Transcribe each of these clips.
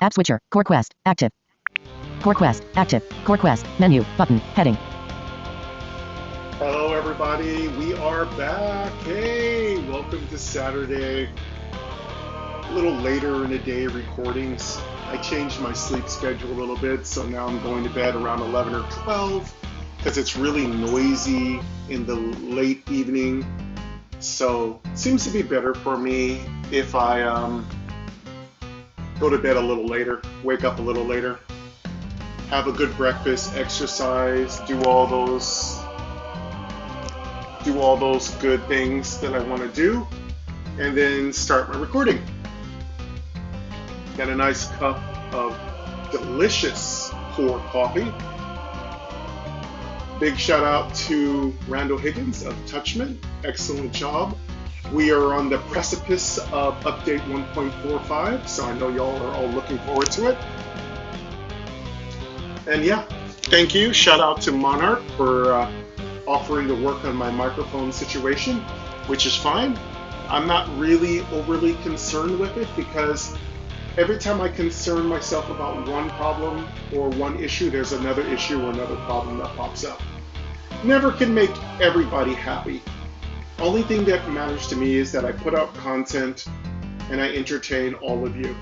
App switcher. Core quest. Active. Core quest. Active. Core quest. Menu. Button. Heading. Hello everybody, we are back. Hey, welcome to Saturday. A little later in the day recordings. I changed my sleep schedule a little bit, so now I'm going to bed around 11 or 12 because it's really noisy in the late evening. So it seems to be better for me if I go to bed a little later, wake up a little later, have a good breakfast, exercise, do all those good things that I want to do, and then start my recording. Got a nice cup of delicious pour coffee. Big shout out to Randall Higgins of Touchman. Excellent job. We are on the precipice of update 1.45, so I know y'all are all looking forward to it. And yeah, thank you. Shout out to Monarch for offering to work on my microphone situation, which is fine. I'm not really overly concerned with it because every time I concern myself about one problem or one issue, there's another issue or another problem that pops up. Never can make everybody happy. Only thing that matters to me is that I put out content and I entertain all of you.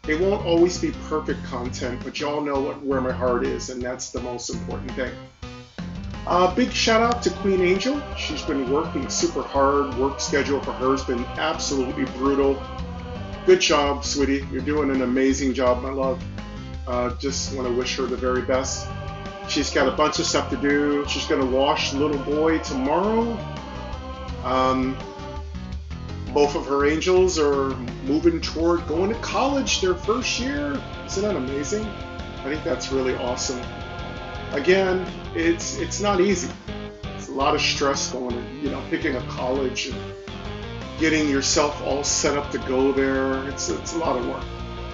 It won't always be perfect content, but y'all know where my heart is, and that's the most important thing. Big shout out to Queen Angel. She's been working super hard. Work schedule for her has been absolutely brutal. Good job, sweetie. You're doing an amazing job, my love. Just want to wish her the very best. She's got a bunch of stuff to do. She's going to wash little boy tomorrow. Both of her angels are moving toward going to college their first year. Isn't that amazing? I think that's really awesome. Again, it's not easy. It's a lot of stress going in, picking a college and getting yourself all set up to go there. It's a lot of work.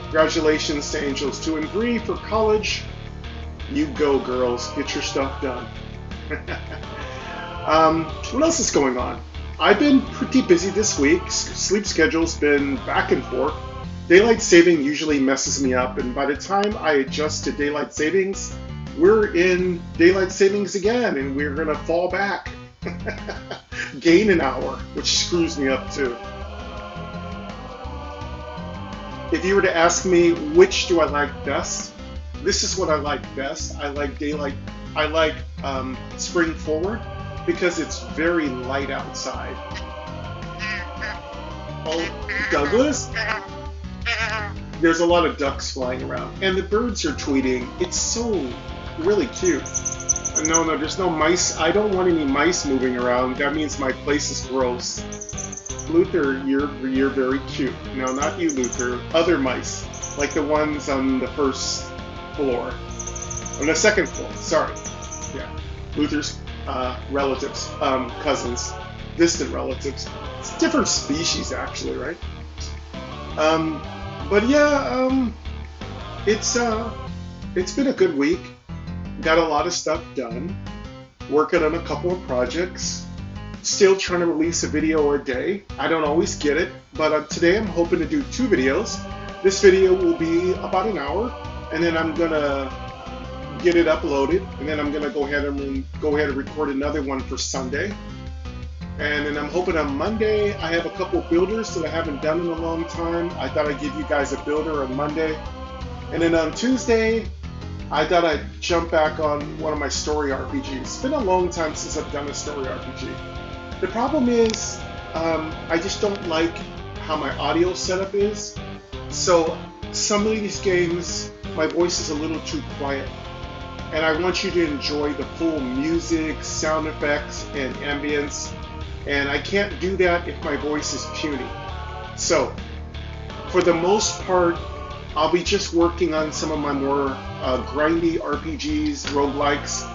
Congratulations to Angels 2 and 3 for college. You go, girls. Get your stuff done. What else is going on? I've been pretty busy this week. Sleep schedule's been back and forth. Daylight saving usually messes me up, and by the time I adjust to daylight savings, we're in daylight savings again, and we're gonna fall back. Gain an hour, which screws me up too. If you were to ask me which do I like best, this is what I like best. I like daylight. I like spring forward because it's very light outside. Oh, Douglas? There's a lot of ducks flying around, and the birds are tweeting. It's so really cute. No, there's no mice. I don't want any mice moving around. That means my place is gross. Luther, you're very cute. No, not you, Luther. Other mice, like the ones on the first floor, on the second floor. Sorry. Yeah, Luther's relatives, cousins, distant relatives. It's different species, actually, right? But yeah, it's been a good week. Got a lot of stuff done, working on a couple of projects, still trying to release a video a day. I don't always get it, but today I'm hoping to do 2 videos. This video will be about an hour, and then I'm gonna get it uploaded, and then I'm gonna go ahead and record another one for Sunday. And then I'm hoping on Monday I have a couple builders that I haven't done in a long time. I thought I'd give you guys a builder on Monday, and then on Tuesday I thought I'd jump back on one of my story RPGs. It's been a long time since I've done a story RPG. The problem is, I just don't like how my audio setup is. So some of these games, my voice is a little too quiet. And I want you to enjoy the full music, sound effects, and ambience. And I can't do that if my voice is puny. So, for the most part, I'll be just working on some of my more grindy RPGs, roguelikes.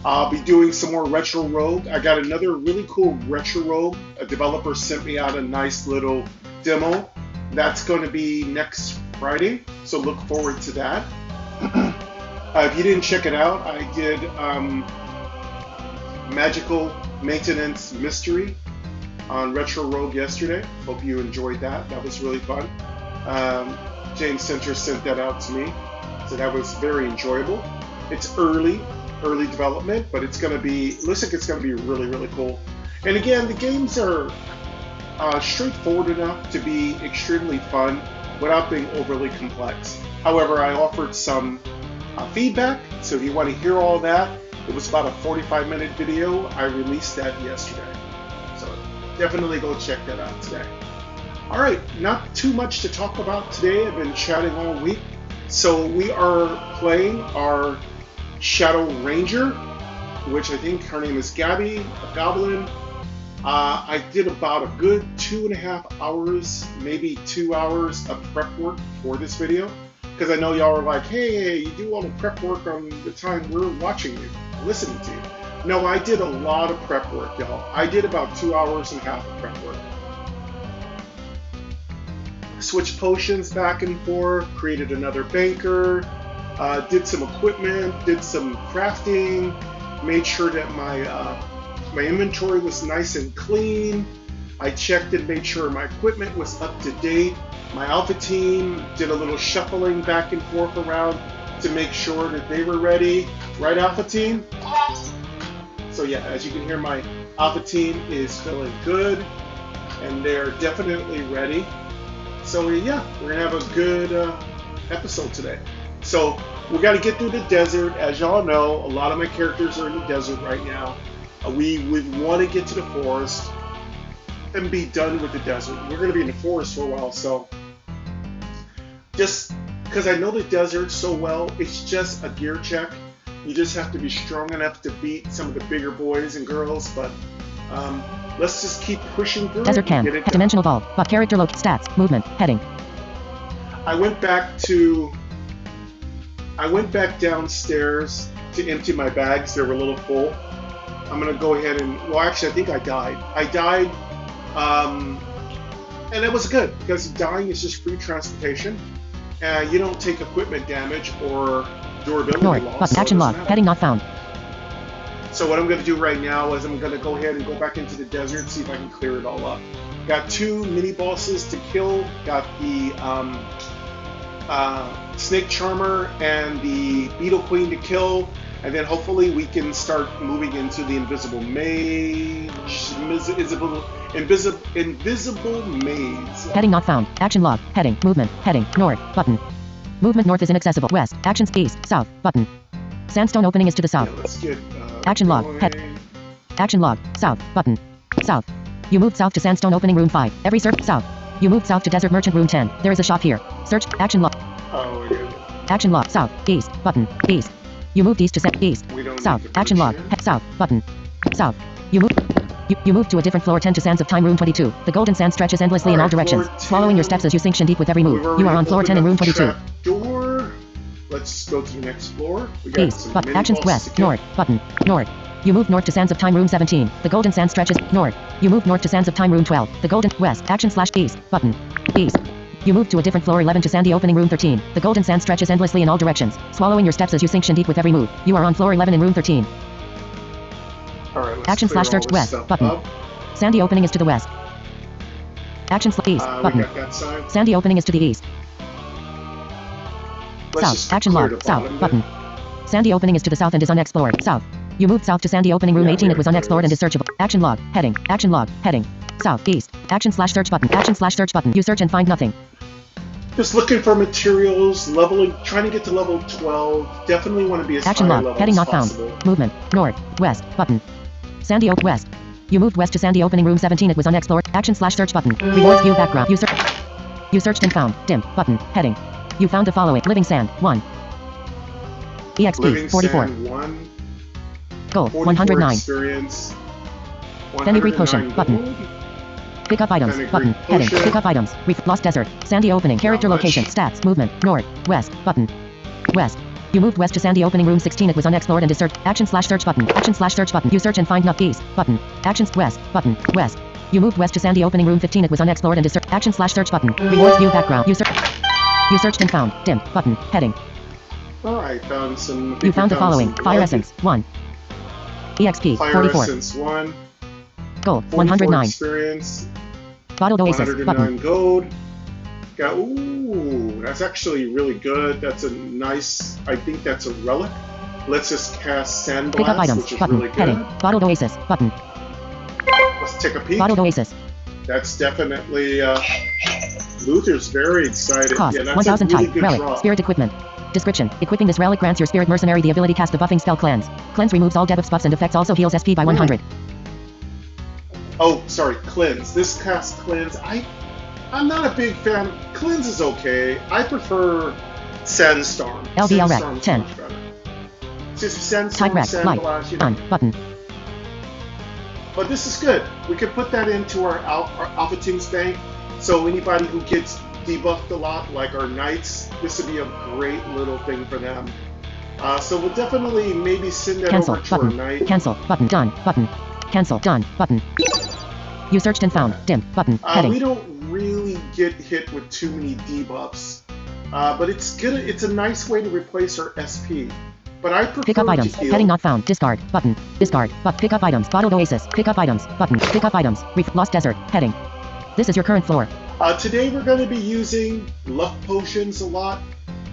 I'll be doing some more retro rogue. I got another really cool retro rogue. A developer sent me out a nice little demo. That's going to be next Friday, so look forward to that. If you didn't check it out, I did Magical Maintenance Mystery on Retro Rogue yesterday. Hope you enjoyed that. That was really fun. James Center sent that out to me, so that was very enjoyable. It's early development, but it's going to be, looks like it's going to be really, really cool. And again, the games are straightforward enough to be extremely fun without being overly complex. However, I offered some feedback, so if you want to hear all that, it was about a 45-minute video. I released that yesterday, so definitely go check that out today. All right, not too much to talk about today. I've been chatting all week. So we are playing our Shadow Ranger, which I think her name is Gabby, a goblin. I did about a good 2.5 hours, maybe 2 hours of prep work for this video, because I know y'all are like, hey, you do all the prep work on the time we're watching you, listening to you. No, I did a lot of prep work, y'all. I did about 2.5 hours of prep work. Switched potions back and forth, created another banker, did some equipment, did some crafting, made sure that my inventory was nice and clean. I checked and made sure my equipment was up to date. My alpha team did a little shuffling back and forth around to make sure that they were ready. Right, alpha team? So yeah, as you can hear, my alpha team is feeling good, and they're definitely ready. So yeah, we're gonna have a good episode today. So we got to get through the desert. As y'all know, a lot of my characters are in the desert right now. We want to get to the forest and be done with the desert. We're gonna be in the forest for a while, so just because I know the desert so well, it's just a gear check. You just have to be strong enough to beat some of the bigger boys and girls, but let's just keep pushing through. Desert cam, dimensional ball, but character look, stats, movement, heading. I went back downstairs to empty my bags. They were a little full. I'm gonna go ahead and, well, actually, I think I died. And it was good, because dying is just free transportation. You don't take equipment damage or durability loss. Button, action log, heading not found. So what I'm going to do right now is I'm going to go ahead and go back into the desert, see if I can clear it all up. Got 2 mini bosses to kill. Got the Snake Charmer and the Beetle Queen to kill. And then hopefully we can start moving into the Invisible Mage. Invisible Maze. Heading not found. Action log. Heading. Movement. Heading. North. Button. Movement north is inaccessible. West. Actions east. South. Button. Sandstone opening is to the south. Yeah, let's get, action log. Head. Action log. South. Button. South. You moved south to Sandstone opening room 5. Every search. South. You moved south to Desert Merchant room 10. There is a shop here. Search. Action log. Oh, yeah. Action log. South. East. Button. East. You moved east to east. South. Action log. South. Button. South. You moved to a different floor 10 to Sands of Time room 22. The golden sand stretches endlessly in all directions, swallowing your steps as you sink shin deep with every move. You are on floor 10 in room 22. Door. Let's go to the next floor. We got east. But actions west. North. Button. North. You moved north to Sands of Time room 17. The golden sand stretches north. You moved north to Sands of Time room 12. The golden west. Action / east. Button. East. You moved to a different floor 11 to Sandy opening room 13. The golden sand stretches endlessly in all directions, swallowing your steps as you sink shin deep with every move. You are on floor 11 in room 13. Alright, let's action / search west. Button. Up. Sandy opening is to the west. Action / east. Button. We got that side. Sandy opening is to the east. Let's South. just Action clear log. the South. bottom Button. Sandy opening is to the south and is unexplored. South. You moved south to Sandy opening room 18. It was unexplored and is searchable. Action log. Heading. Action log. Heading. South. East. Action / search button. Action / search button. You search and find nothing. Just looking for materials, leveling, trying to get to level 12. Definitely want to be as Action high log. level Heading as not possible. found. Movement. North. West. Button. Sandy west. You moved west to Sandy opening room 17. It was unexplored. Action / search button. Rewards view background. You searched and found. Dim. Button. Heading. You found the following. Living sand. 1. EXP. Living 44. Sand 1. Gold. 44 109. Experience. Fenugreek potion. 109 Button. gold. Pick up items. Fenugreek Button. Heading. potion. Pick up items. Lost desert. Sandy opening. Character much. location. Stats. Movement. North. West. Button. West. You moved west to Sandy opening room 16. It was unexplored and is searched. Action / search button. Action / search button. You search and find not east. Button. Actions west. Button. West. You moved west to Sandy opening room 15. It was unexplored and is searched. Action / search button. Rewards view background. You searched and found. Dim. Button. Heading. Alright, found some. You found the following. some Fire blood. essence. 1. EXP. Fire 44. essence 1. Gold. 44 109. Experience. Bottled oasis. 109 Button. gold. Got, ooh, that's actually really good. That's a nice, I think that's a relic. Let's just cast Sandblast, Pick up items. which is Button. really good. Heading. Bottled Oasis. Button. Let's take a peek. Bottled Oasis. That's definitely, Luther's very excited. Cost. Yeah, that's 1000 a really type. good Relic. draw. Spirit equipment. Description. Equipping this relic grants your spirit mercenary the ability cast a buffing spell cleanse. Cleanse removes all debuff buffs and effects, also heals SP by 100. Oh, sorry, cleanse. This casts cleanse. I'm not a big fan. Cleanse is okay. I prefer Sandstorm. LBL rack. Sandstorm's 10. much better. Just Sandstorm, Type rack. Light. Sandblast, you know. On. Button. But this is good. We can put that into our Alpha Teams bank. So anybody who gets debuffed a lot, like our Knights, this would be a great little thing for them. So we'll definitely maybe send that Cancel. over to our Button. Knight. Cancel. Button. Done. Button. Cancel. Done. Button. You searched and found. Dim. Button. Heading. We don't really get hit with too many debuffs, but it's good. It's a nice way to replace our SP. But I prefer Pick up items. to heal. Heading not found. Discard. Button. Discard. But pick up items. Bottled Oasis. Pick up items. Button. Pick up items. Lost Desert. Heading. This is your current floor. Today we're going to be using luck potions a lot.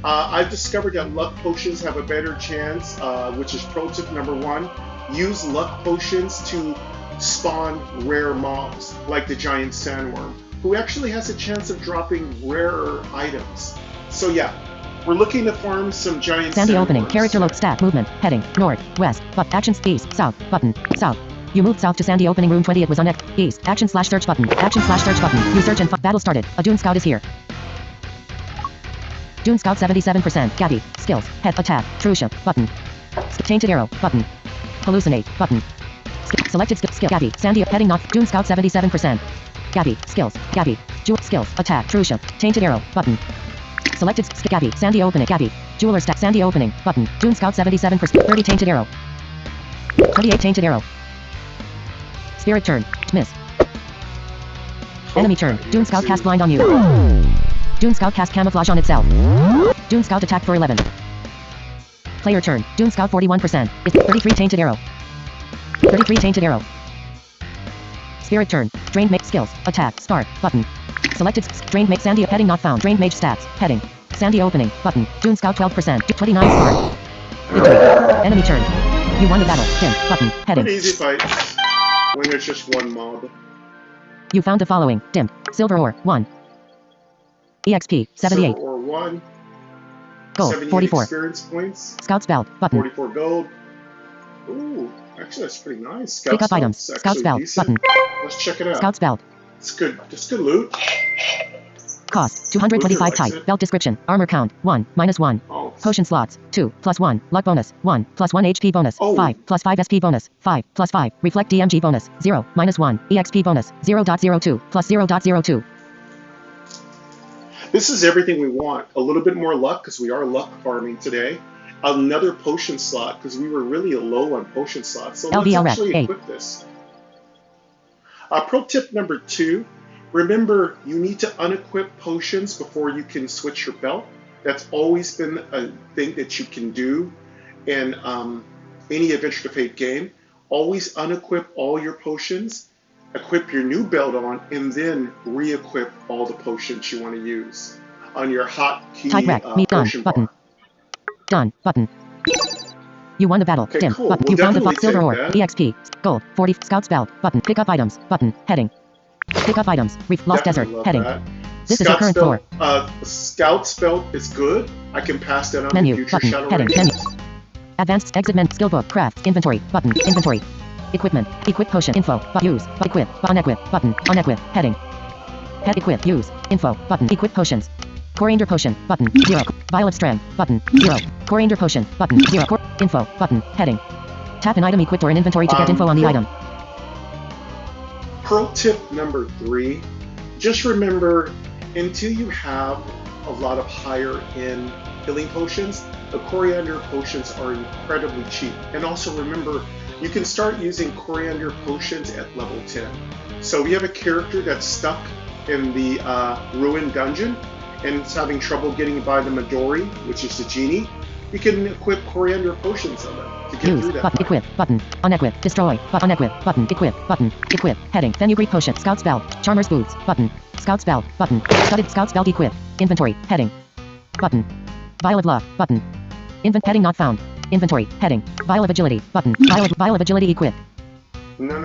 I've discovered that luck potions have a better chance, which is pro tip number 1. Use luck potions to spawn rare mobs, like the giant sandworm, who actually has a chance of dropping rarer items. So yeah, we're looking to farm some giant Sandy sandworms. opening. Character load stat. Movement. Heading. North. West. But actions. East. South. Button. South. You moved south to Sandy opening room 20. It was on X. East. Action slash search button. Action slash search button. You search and battle started. A Dune Scout is here. Dune Scout 77%. Gabby. Skills. Head attack. Trusha. Button. Tainted arrow. Button. Hallucinate. Button. Selected skill. Gabby. Sandy. Heading north. Dune Scout 77%. Gabby. Skills. Gabby. Skills. Attack. Trusha. Tainted arrow. Button. Selected Gabby. Sandy opening. Gabby. Jeweler stack. Sandy opening. Button. Dune Scout 77%. 30 tainted arrow. 28 tainted arrow. Spirit turn. Miss. Enemy turn. Dune Scout cast blind on you. Dune Scout cast camouflage on itself. Dune Scout attack for 11. Player turn. Dune Scout 41%. 33 tainted arrow. 33 tainted arrow. Spirit turn. Drained mage skills. Attack. Spark. Button. Selected. Drained mage Sandy. Heading not found. Drained mage stats. Heading. Sandy opening. Button. Dune Scout 12%. 29 spark. Victory. Enemy turn. You won the battle. Dim. Button. Heading. An easy fight when there's just one mob. You found the following. Dim. Silver ore. 1. EXP. 78. Silver ore 1. Gold. 78 44. experience points. Scout's belt. Button. 44 gold. Ooh, actually that's pretty nice. Pick up items. Scout's belt. Button. Let's check it out. Scout's belt. It's good. It's good loot. Cost. 225 type. it. Belt description. Armor count. 1. -1. Oh, Potion slots. 2. +1. Luck bonus. 1. +1 HP bonus. Oh. 5. +5 SP bonus. 5. +5. Reflect DMG bonus. 0. -1. EXP bonus. 0.02. +0.02. this is everything we want. A little bit more luck because we are luck farming today. Another potion slot because we were really low on potion slots. So let's LBL rack, actually 8. equip this. Pro tip number 2. Remember, you need to unequip potions before you can switch your belt. That's always been a thing that you can do in any Adventure to Fate game. Always unequip all your potions, equip your new belt on, and then re-equip all the potions you want to use on your hotkey Type rack. Meet done. potion Button. bar. Done. Button. You won the battle. Okay, Dim. cool. Button. We'll You found the definitely silver take ore. that. EXP. Gold. 40. Scout's belt. Button. Pick up items. Button. Heading. Pick up items. Lost Desert. Definitely love Heading. that. This is your current floor. Scout's belt is good. I can pass that on Menu. to future Button. Shadow Heading. Rangers. Menu. Advanced exit menu. Skill book. Craft. Inventory. Button. Inventory. Equipment. Equip potion. Info. Use. Equip. Unequip. Button. Unequip. Heading. Head equip. Use. Info. Button. Equip potions. Coriander potion. Button. 0. Violet strand. Button. 0. Coriander potion. Button. 0. Info. Button. Heading. Tap an item equipped or in inventory to get info on the item. Pro tip number 3. Just remember, until you have a lot of higher end healing potions, the coriander potions are incredibly cheap. And also remember, you can start using coriander potions at level 10. So we have a character that's stuck in the ruined dungeon and is having trouble getting by the Midori, which is the genie. You can equip coriander potions on them to get Use. through that. Button. fight. Equip. Button. Unequip. Destroy. Unequip. Button. Equip. Button. Equip. Heading. Fenugreek potion. Scout's belt. Charmer's boots. Button. Scout's belt. Button. Studded Scout's belt equip. Inventory. Heading. Button. Vial of luck. Button. Heading not found. Inventory. Heading. Vial of agility. Button. Vial of agility equip. No.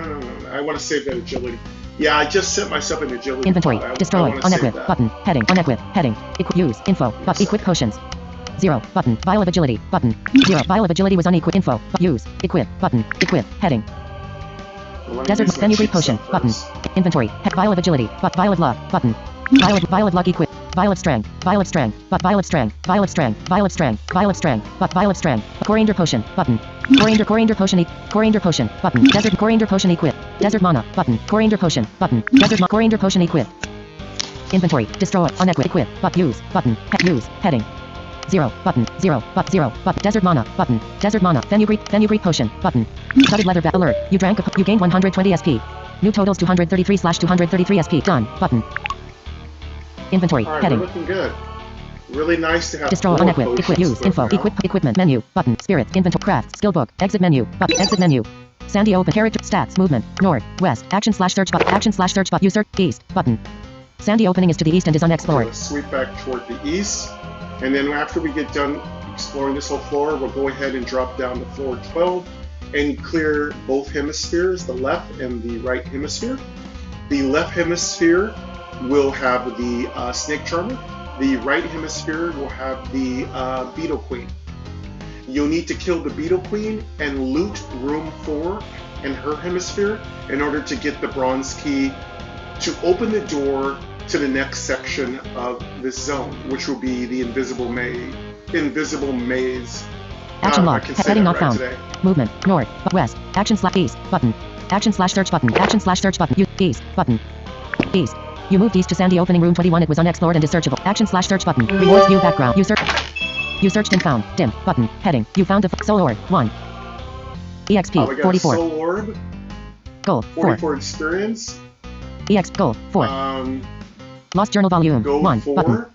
I want to save that agility. Yeah, I just set myself an agility. Inventory. Destroy. Unequip. Button. Heading. Unequip. Heading. Use. Info. But equip potions. 0. Button. Vial of agility. Button. 0. Vial of agility was unequip. Info. Use. Equip. Button. Equip. Heading. Desert fenugreek potion. Button. Inventory. Vial of agility. Vial of luck. Button. Vial of luck equip. Vial of strength. Vial of strength. Vial of strength. Vial of strength. Vial of strength. Vial of strength. Vial of strength. Coriander potion. Button. Coriander potion. Coriander potion. Button. Desert coriander potion equip. Desert mana. Button. Coriander potion. Button. Coriander potion equip. Inventory. Destroy. Unequip. Equip. Use. Button. Use. Heading. 0. Button. 0. 0. Desert mana. Button. Desert mana. Fenugreek potion. Button. Studded leather bat alert. You gained 120 SP. New totals 233/233 SP. Done. Button. Inventory. All right, Heading. we're looking good. Really nice to have. Destroy. Unequip. Equip. Use. Info. Equipment menu. Button. Spirit. Inventory. Craft. Skill book. Exit menu. Button. Exit menu. Sandy open. Character. Stats. Movement. North. West. Action/search button. Action/search button. User. East. Button. Sandy opening is to the east and is unexplored. Sweep back toward the east, and then after we get done exploring this whole floor, we'll go ahead and drop down to floor 12 and clear both hemispheres, the left and the right hemisphere. The left hemisphere will have the snake charmer. The right hemisphere will have the beetle queen. You'll need to kill the beetle queen and loot room 4 in her hemisphere in order to get the bronze key to open the door to the next section of this zone, which will be the invisible maze. Action log. Heading not found. Today. Movement. North. West. Action/east. Button. Action/search button. Action/search button. East. Button. East. You moved east to Sandy opening room 21. It was unexplored and is searchable. Action/search button. Rewards view background. You searched and found. Dim. Button. Heading. You found the soul orb. 1. EXP. We got 44. Soul orb. Goal. 44 4. experience. EX. Goal. 4. Lost journal volume. Goal 1. 4. Button.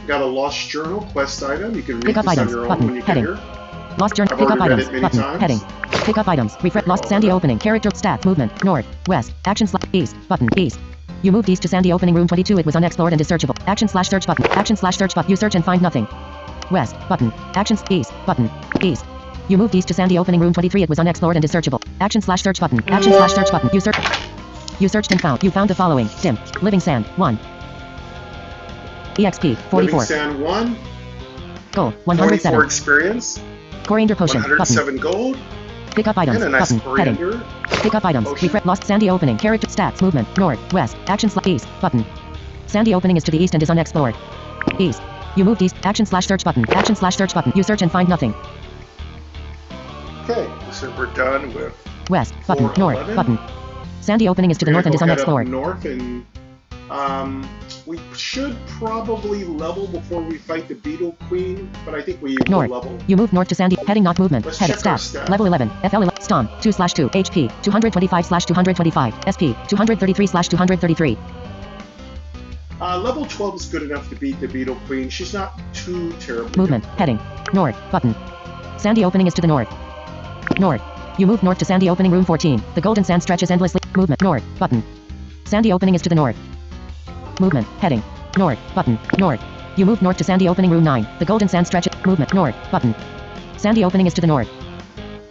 Got a lost journal quest item. You can read Pick up this items. on your own Button. when you Heading. get here. Lost journal. I've Pick up already read items. it many Button. times. Heading. Pick up items. Refresh. Lost Sandy opening. Character stat. Movement. North. West. Action/east. Button. East. You moved east to Sandy opening room 22. It was unexplored and is searchable. Action/search button. Action/search button. You search and find nothing. West. Button. Actions. East. Button. East. You moved east to Sandy opening room 23. It was unexplored and is searchable. Action/search button. Action/search button. You searched and found. You found the following. Dim. Living sand. 1. EXP. 44. Living sand 1. Goal. 44 107. experience. Coriander potion. 107 Button. gold. Pick up items. And a nice Button. Heading. coriander. Pick up items. Potion. Refresh. Lost Sandy opening. Character stats. Movement. North. West. Action/east. Button. Sandy opening is to the east and is unexplored. East. You moved east. Action/search button. Action/search button. You search and find nothing. Okay, so we're done with West. Button. floor North. 11. Button. Sandy opening is to the We're north and is gonna go head up unexplored. north, and we should probably level before we fight the beetle queen, but I think we will North. level. You move north to Sandy. Heading not movement. Let's Headed check our stats. stats. Level 11. FL 11. Stomp. 2/2. HP. 225/225. SP. 233/233. Level 12 is good enough to beat the beetle queen. She's not too terrible. Movement. Heading. North. Button. Sandy opening is to the north. North. You move north to Sandy opening room 14. The golden sand stretches endlessly. Movement. North. Button. Sandy opening is to the north. Movement. Heading. North. Button. North. You move north to Sandy opening room 9. The golden sand stretches. Movement. North. Button. Sandy opening is to the north.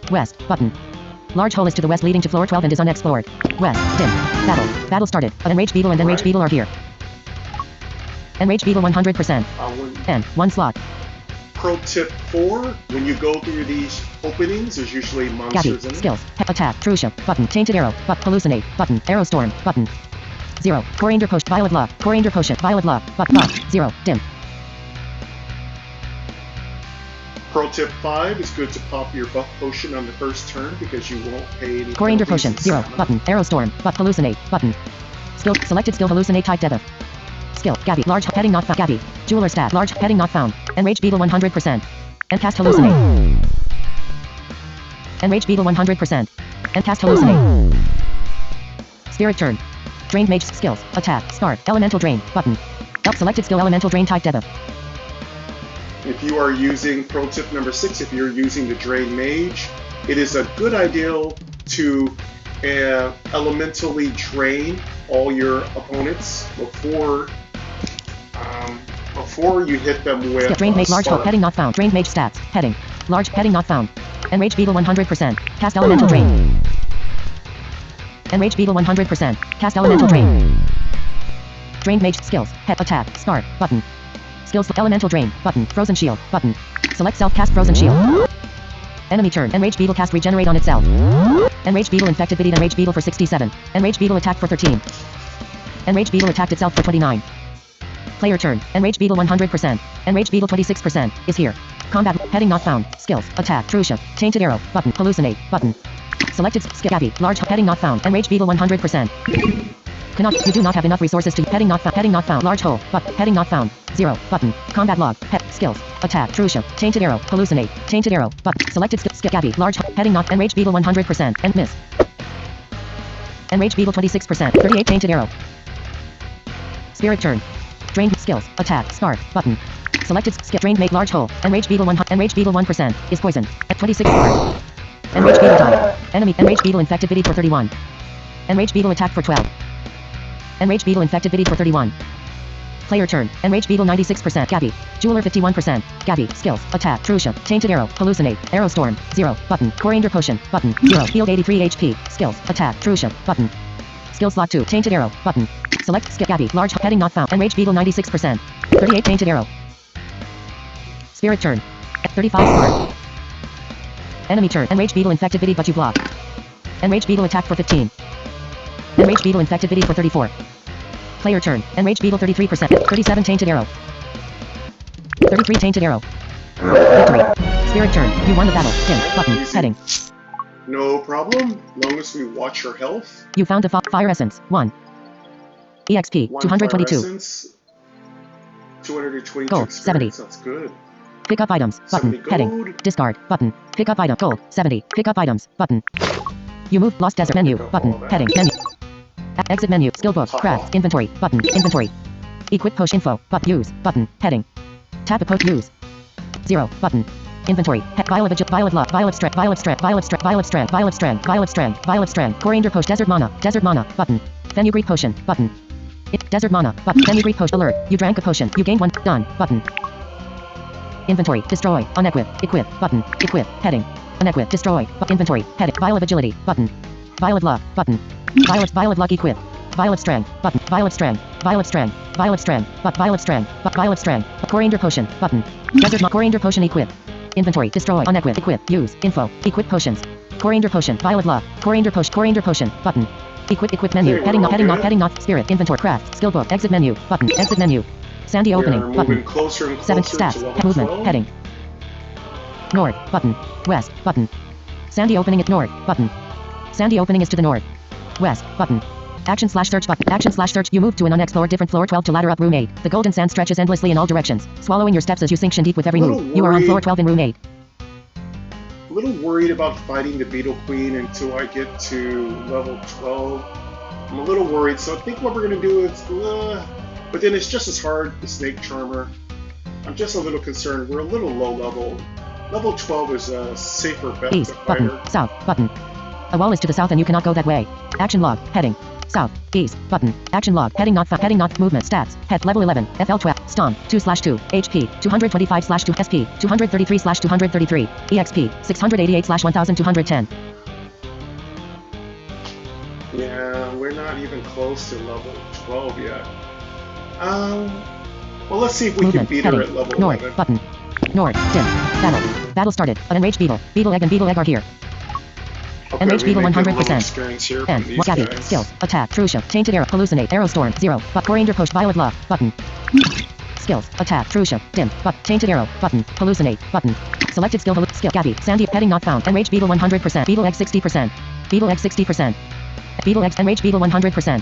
West. Button. Large hole is to the west leading to floor 12 and is unexplored. West. Dim. Battle. Battle started. Enraged beetle and enraged beetle are here. Enraged beetle 100%. And 1 slot. Pro tip 4, when you go through these openings, there's usually Gabby. monsters in it. Skills. Attack. Trusha. Button. Tainted arrow. Hallucinate. Button. Arrow storm. Button. 0. Coriander potion. Violet luck. Coriander potion. Violet luck. Buff. 0. Dim. Pro tip 5, it's good to pop your buff potion on the first turn because you won't pay any Coriander penalties potion. and 0. stamina. Button. Arrow storm. Hallucinate. Button. Skill. Selected skill. Hallucinate type debuff. Skill. Gabby. Large heading not found. Gabby. Jeweler stat. Large heading not found. Enraged beetle 100%. And cast hallucinate. Enraged beetle 100%. And cast hallucinate. Spirit turn. Drained mage skills. Attack. Scarf. Elemental drain. Button. Selected skill. Elemental drain type debuff. If you are using pro tip number 6, if you're using the Drain Mage, it is a good idea to and elementally drain all your opponents before you hit them with Drained mage large storm. heading not found. Drained mage stats. Heading. Large heading not found. Enraged beetle 100%. Cast elemental drain. Enraged beetle 100%. Cast elemental drain. Drained mage skills. Head attack. Scar. Button. Skills elemental drain. Button. Frozen shield. Button. Select self cast frozen shield. Enemy turn. Enraged beetle cast regenerate on itself. Enraged beetle infected video. Enraged beetle for 67. Enraged beetle attacked for 13. Enraged beetle attacked itself for 29. Player turn. Enraged beetle 100%. Enraged beetle 26% is here. Combat heading not found. Skills. Attack. Trusha. Tainted arrow. Button. Hallucinate. Button. Selected skill. Gabby. Large heading not found. Enraged beetle 100%. Cannot. You do not have enough resources to heading not found. Heading not found. Large hole. But heading not found. 0. Button. Combat log. Skills. Attack. Trusha. Tainted arrow. Hallucinate. Tainted arrow. But selected skill. Gabby. Large heading not. Enraged beetle 100% and miss. Enraged beetle 26%. 38. Tainted arrow. Spirit turn. Drained skills. Attack. Scar. Button. Selected skill. Drained make large hole. Enraged beetle 1. Enraged beetle 1% is poisoned. At 26. Enraged beetle died. Enemy. Enraged beetle infected biddy for 31. Enraged beetle attacked for 12. Enraged beetle infected biddy for 31. Player turn. Enraged beetle 96%. Gabby. Jeweler 51%. Gabby. Skills. Attack. Trusha. Tainted arrow. Hallucinate. Arrow storm. 0. Button. Coriander potion. Button. 0. Healed 83 HP. Skills. Attack. Trusha. Button. Skill slot 2. Tainted arrow. Button. Select skill. Gabby. Large heading not found. Enraged beetle 96%. 38. Tainted arrow. Spirit turn. 35. Scar. Enemy turn. Enraged beetle infected biddy but you block. Enraged beetle attacked for 15. Enraged beetle infected biddy for 34. Player turn. Enraged beetle 33%. 37. Tainted arrow. 33. Tainted arrow. Victory. Spirit turn. You won the battle. Dim. Button. Easy. Heading. No problem. Long as we watch your health. You found a fire essence. 1. EXP. 222. 222 Gold. 70. That's good. Pick up items. Button. 70 Heading. gold. Discard. Button. Pick up item. Gold. 70. Pick up items. Button. You moved. Lost desert. Menu. Button. Heading. Menu. Exit menu. Skill book. Craft. Inventory. Button. Inventory. Equip push info. But use. Button. Heading. Tap a post. Use. 0. Button. Inventory. Violet vigil. Violet love. Violet strength. Violet strength. Violet strength. Violet strength. Violet strength. Violet strength. Violet strength. Coriander potion. Desert mana. Desert mana. Button. Fenugreek potion. Button. Desert mana. Button. Fenugreek potion. Alert. You drank a potion. You gained 1. Done. Button. Inventory. Destroy. Unequip. Equip. Button. Equip. Heading. Unequip. Destroy. Inventory. Heading. Violet agility. Button. Violet luck. Button. Violet luck. Equip. Violet strength. Button. Violet strength. Violet strength. Violet strength. But violet strength. But violet strength. Coriander potion. Button. Desert coriander potion. Equip. Inventory. Destroy. Unequip. Equip. Use. Info. Equip potions. Coriander potion. Violet luck. Coriander potion. Coriander potion. Button. Equip menu. Heading not. Spirit. Inventory. Craft. Skill book. Exit menu. Button. Exit menu. Sandy opening. We're Button. moving closer and 7 closer stats. to level Movement. 12. Heading. North. Button. West. Button. Sandy opening at north. Button. Sandy opening is to the north. West. Button. Action slash search button. Action slash search. You move to an unexplored different floor 12 to ladder up room 8. The golden sand stretches endlessly in all directions, swallowing your steps as you sink shin deep with every move. You are on floor 12 in room 8. A little worried about fighting the Beetle Queen until I get to level 12. I'm a little worried, so I think what we're going to do is... but then it's just as hard, the Snake Charmer. I'm just a little concerned. We're a little low level. Level 12 is a safer bet East. to fight Button. her. South. Button. A wall is to the south and you cannot go that way. Action log. Heading. South. East. Button. Action log. Heading not. Heading not. Movement. Stats. Head level 11. FL 12. Stomp. 2/2. HP. 225/2. SP. 233/233. EXP. 688/1210. Yeah, we're not even close to level 12 yet. Well, let's see if we Movement. can beat Heading. her at level North. 11. Button. North. Dim. Battle. Battle started. An enraged beetle. Beetle egg and beetle egg are here. Okay, Enraged we beetle may get a little 100%. experience here And from these Gabby. guys. Skills. Attack. Trusha. Tainted arrow. Hallucinate. Arrow storm. 0. But coriander post. Violet love. Button. Skills. Attack. Trusha. Dim. But tainted arrow. Button. Hallucinate. Button. Selected skill. Skill. Gabby. Sandy. Heading not found. Enraged beetle 100%. Beetle egg 60%. Beetle egg 60%. Beetle egg. Enraged beetle 100%.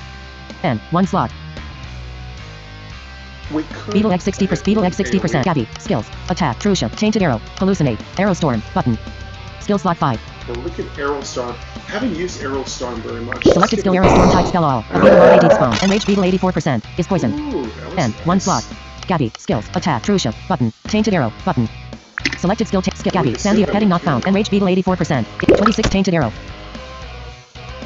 And 1 slot. We could Beetle egg 60%. Beetle egg 60%. Gabby. Skills. Attack. Trusha. Tainted arrow. Hallucinate. Arrow storm. Button. Skill slot 5. Well, look at Arrow Storm. I haven't used Arrow Storm very much. Selected skill arrow storm type spell all. A beetle mod AD spawn. Enraged beetle 84% is poisoned. Ooh, that was And nice. 1 slot. Gabby. Skills. Attack. Trusha. Button. Tainted arrow. Button. Selected skill. Skill. Gabby. Sandy. Heading not found. Enraged beetle 84%. 26 tainted arrow.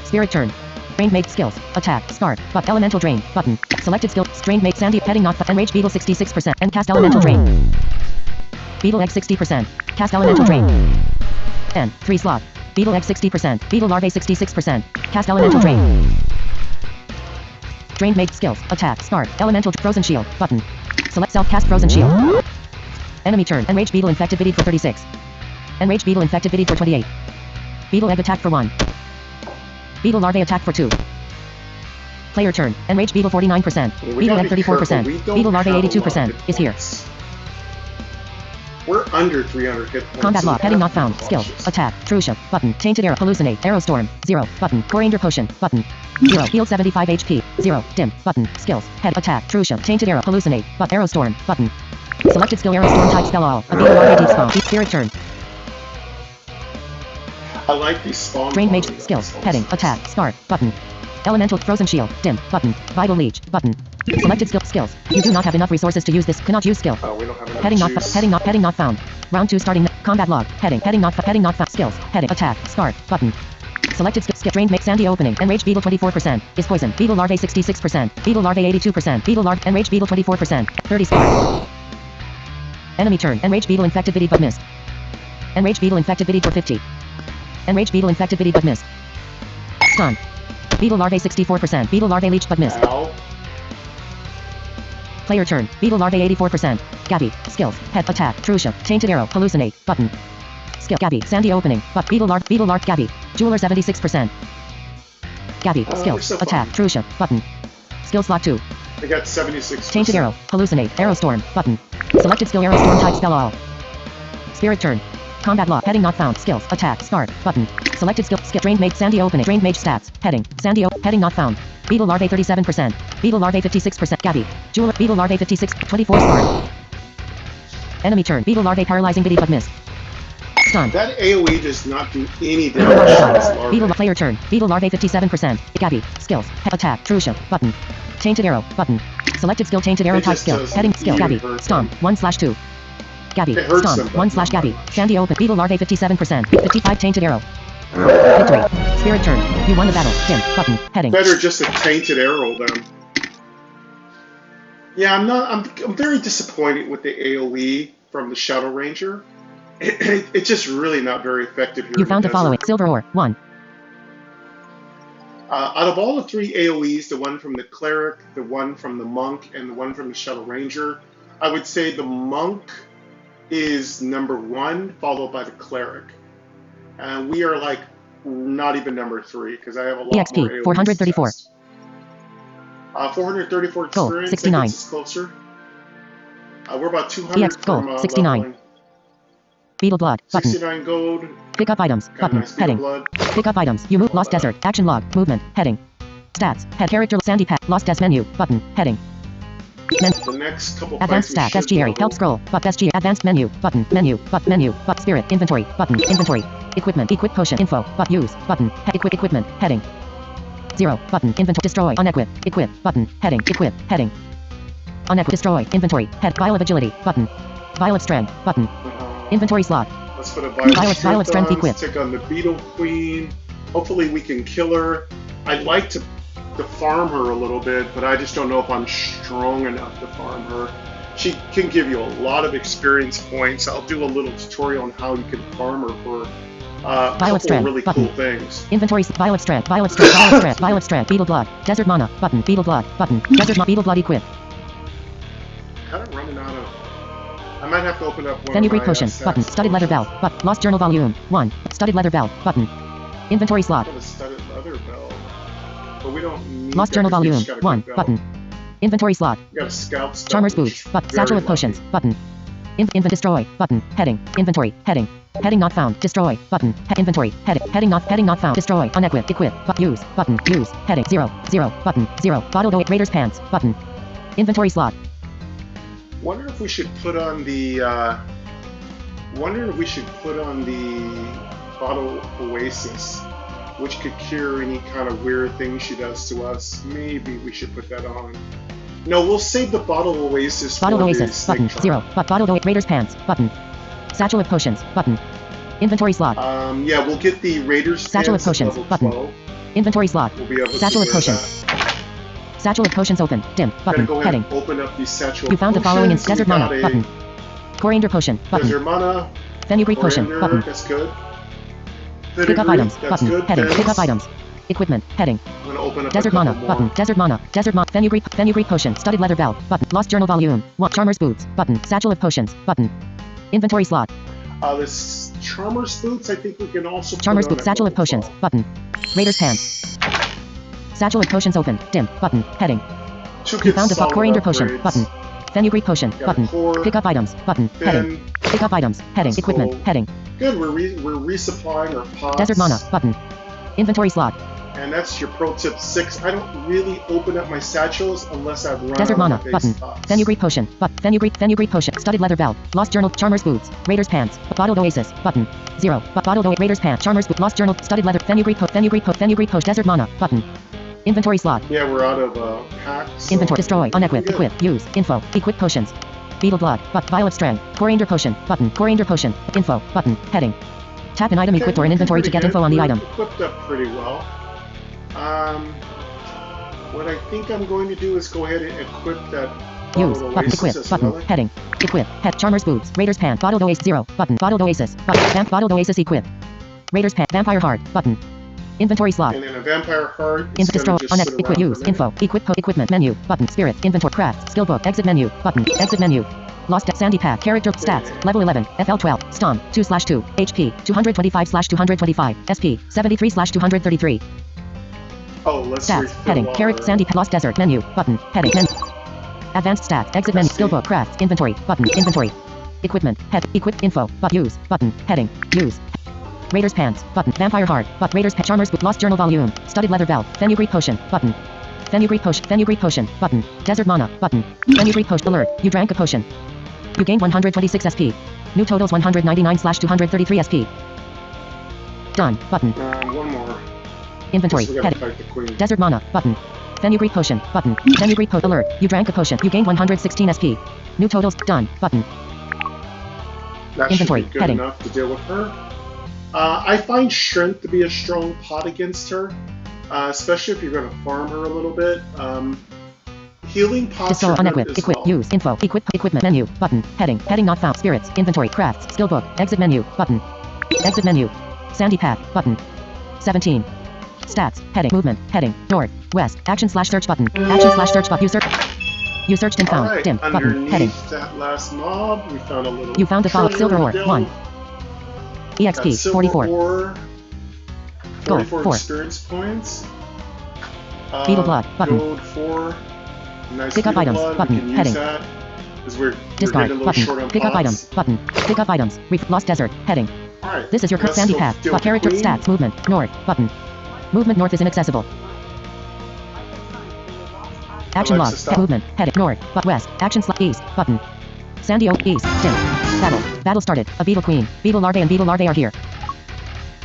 Spirit turn. Drain mage skills. Attack. Scarf. But elemental drain. Button. Selected skill. Drain mage sandy. Heading not. Enrage beetle 66%. And cast elemental drain. Beetle egg 60%. Cast elemental drain. N. 3 slot. Beetle egg 60%. Beetle larvae 66%. Cast elemental drain. Drain mage skills. Attack. Scarf. Elemental. Frozen shield. Button. Select self cast frozen shield. Enemy turn. Enrage beetle infected biddy for 36. Enrage beetle infected biddy for 28. Beetle egg attack for 1. Beetle larvae attack for 2. Player turn. Enrage beetle 49%. Beetle egg 34%. Beetle larvae 82% is here. We're under 300 hit points. Combat log. Heading not found. Skill. Attack. Trusha. Button. Tainted arrow. Hallucinate. Arrow storm. 0. Button. Coriander potion. Button. 0. Healed 75 HP. 0. Dim. Button. Skills. Head. Attack. Trusha. Tainted arrow. Hallucinate. But arrow storm. Button. Selected skill arrow storm type spell all. A beetle larvae deep spawn. Deep spirit turn. I like these spawn. Drain mage skills. Heading. Attack. Scarf. Button. Elemental. Frozen shield. Dim. Button. Vital leech. Button. Selected skills. You do not have enough resources to use this. Cannot use skill. Oh, we don't have enough Heading not found. Round 2 starting. Combat log. Heading not found. Skills. Heading. Attack. Scarf. Button. Selected skill. Drain make sandy opening. Enrage beetle 24%. Is poison. Beetle larvae 66%. Beetle larvae 82%. Beetle larvae. Enrage beetle 24%. 30 scarf. Enemy turn. Enrage beetle infected biddy but missed. Enrage beetle infected biddy for 50. Enrage beetle infected biddy but missed. Stun. Beetle larvae 64%. Beetle larvae leech but missed. Ow. Player turn. Beetle larvae 84%. Gabby. Skills. Head. Attack. Trusha. Tainted arrow. Hallucinate. Button. Skill. Gabby. Sandy opening. But beetle lark. Gabby. Jeweler 76%. Gabby. Skills. So attack. Trusha. Button. Skill slot 2. I got 76%. Tainted arrow. Hallucinate. Arrow storm. Button. Selected skill arrow storm type spell all. Spirit turn. Combat law. Heading not found. Skills. Attack. Start. Button. Selected skill. Drain mage sandy opening. Drain mage stats. Heading. Sandy heading not found. Beetle larvae 37%. Beetle larvae 56%. Gabby. Jeweler. Beetle larvae 56. 24 start. Enemy turn. Beetle larvae paralyzing biddy but missed. Stun. That AOE does not do any damage. Beetle player turn. Beetle larvae 57%. Gabby. Skills. Attack. Trusha. Button. Tainted arrow. Button. Selected skill. Tainted arrow type skill. Heading skill. Gabby. Stomp. 1/2. Gabby. Stomp. 1/Gabby. Sandy open. Beetle larvae 57%. 55 tainted arrow. Victory. Spirit turn. You won the battle. Dim. Button. Heading. Better just a tainted arrow then. Yeah, I'm very disappointed with the AOE from the Shadow Ranger. It's just really not very effective here. You found the following. Silver ore. 1. Out of all the 3 AOEs, the one from the Cleric, the one from the Monk, and the one from the Shadow Ranger, I would say the Monk is number 1, followed by the Cleric. And we are like not even number 3, because I have a lot EXP, more AOEs. 434. 434 Goal, experience. 69. I guess it's closer. We're about 200 EX, goal, from 69. leveling. Beetle blood. Button. 69 gold. Pick up items. Got Button. nice beetle Heading. blood. Pick up items. You move. Lost desert. Action log. Movement. Heading. Stats. Head character. Sandy pack. Lost des menu. Button. Heading. The next couple Advanced fights stack. SG area. Help scroll. But SG. Advanced menu. Button. Menu. But menu. But spirit. Inventory. Button. Inventory. Equipment. Equip potion. Info. But use. Button. Equip equipment. Heading. 0. Button. Inventory. Destroy. Unequip. Equip. Button. Heading. Equip. Heading. Unequip. Destroy. Inventory. Head. Vial of agility. Button. Vial of strength. Button. Inventory slot. Let's put a vial of strength equip. Take on the Beetle Queen. Hopefully we can kill her. I'd like to farm her a little bit, but I just don't know if I'm strong enough to farm her. She can give you a lot of experience points. I'll do a little tutorial on how you can farm her for a couple of really cool things. Inventory. Vial of strength. Vial of strength. Vial of strength. Vial of strength. Beetle blood. Desert mana. Button. Beetle blood. Button. Desert beetle blood equip. Kind of running out of. I might have to open up one. Venue Greek potion. Button. Studded leather belt. But lost journal volume 1. Studded leather belt. Button. Inventory slot. Studded leather belt. But we don't need lost journal volume 1. Button. Inventory slot. We got a scout. Charmer's boots. But satchel of potions. Button. Infant destroy. Button. Heading. Inventory. Heading. Heading not found. Destroy. Button. Inventory. Heading not found. Destroy. Unequip. Equip. But use. Button. Use. Heading. 0. 0. Button. 0. Bottled away. Raider's pants. Button. Inventory slot. Wonder if we should put on the. Bottle Oasis, which could cure any kind of weird thing she does to us. Maybe we should put that on. No, we'll save the Bottle Oasis. Bottle Oasis. Button. 0. But bottled away. Raider's pants. Button. Satchel of potions. Button. Inventory slot. Yeah, we'll get the Raider's satchel pants of potions. Button. 12. Inventory slot. we'll be able Satchel to of wear potions. that. Satchel of potions open. Dim. I'm Button. gonna go ahead Heading. and open up the satchel You of found the following in potions. desert We got mana. a Button. Coriander potion. Button. desert mana, Fenugreek potion. coriander, Button. that's good. Pick up Fenugreek, items. that's Button. good. Heading. Pick up Thanks. items. Equipment. Heading. I'm gonna open up Desert a couple mana. more. Button. Desert mana. Desert mana. Fenugreek potion. Studded leather belt. Button. Lost journal volume. Charmer's boots. Button. Satchel of potions. Button. Inventory slot. This Charmer's boots, I think we can also Charmer's put on boots. at Satchel of level potions. 12. Button. Raider's pants. Satchel of potions open. Dim. Button. Heading. Two You kids found a solid coriander potion. upgrades. Button. Fenugreek potion. Got a Button. core, Pick up items. Button. Heading. Pen. Pick up items. Heading. That's Equipment. cool. Heading. Good, we're resupplying our pots. Desert mana. Button. Inventory slot. And that's your pro tip 6. I don't really open up my satchels unless I've run Desert out of mana. my base Button. pots. Fenugreek potion. Fenugreek potion. Studded leather belt. Lost journal. Charmer's boots. Raider's pants. Bottled oasis. Button. 0. Bottled oasis. Raider's pants. Charmer's boots. Lost journal. Studded leather. Fenugreek potion. Desert mana. Button. Inventory slot. Yeah, we're out of packs. So Inventory. Destroy. we're Unequip. good. Equip. Use. Info. Equip potions. Beetle blood. Vial of strength. Coriander potion. Button. Coriander potion. Info. Button. Heading. Tap an item Okay, equipped or in looking inventory to pretty get info good. on the We're item. Equipped up pretty well. What I think I'm going to do is go ahead and equip that Use. bottled Button. oasis Equip. as Button. well. Heading. Equip. Head. Charmer's boots. Raider's pants. Bottled oasis. 0. Button. Bottled oasis. Button. Bottled oasis equip. Raider's pants. Vampire heart. Button. Inventory slot. And then a vampire heart is Destroy. going to just sit Equip. around Use. for a minute. Info. Equipment menu. Button. Spirit. Inventory. Craft. Skill book. Exit menu. Button. Exit menu. Lost Sandy Pack. Character stats. Level 11. FL12. Stomp. 2/2. HP. 225/225. SP. 73/233. Oh, let's Stats. refill Heading. our- Character Sandy Pack. Lost Desert. Menu. Button. Heading. Advanced stats. Exit menu. Skill book. Craft. Inventory. Button. Inventory. Equipment. Head. Equip. Info. Use. Button. Heading. Use. Raider's pants. Button. Vampire heart. Raider's pants. Charmer's boot. Lost journal volume. Studded leather belt. Fenugreek potion. Button. Fenugreek potion. Button. Desert mana. Button. Fenugreek potion. Alert. You drank a potion. You gained 126 SP. New totals 199/233 SP. Done. Button. One more. Inventory. We gotta Head. fight the queen. Desert mana. Button. Fenugreek potion. Button. Fenugreek potion. Alert. You drank a potion. You gained 116 SP. New totals. Done. Button. That Inventory. should be good Heading. enough to deal with her. I find strength to be a strong pot against her, especially if you're going to farm her a little bit. Healing pots Destroy. are good Unequip. as Equip. well. Use. Info. Equipment menu. Button. Heading. Heading not found. Spirits. Inventory. Crafts. Skill book. Exit menu. Button. Exit menu. Sandy path. Button. 17. Stats. Heading. Movement. Heading. North. West. Action/search button. Action/search button. You searched and found. Alright, Dim. Button. underneath Heading. that last mob, we found a little You found a follow. treasure Silver ore. delve. 1. Got EXP. silver 44. ore, Gold, 44 4. experience points. Beetle blood, button. Gold 4. Nice Pick up beetle items, blood. button, We can use heading. that because we're Discard. getting a little Button. short on Pick up pots. items. Button. Pick up items. Lost desert. Heading. Alright, This is your let's sandy go path. deal with the Character queen. stats. Movement. North. Button. Movement north is inaccessible. Action Alexa, log. stop. Movement. Heading. North. But west. Action east. Button. Sandy Oak. East. Dim. Battle. Battle started. A beetle queen. Beetle larvae and beetle larvae are here.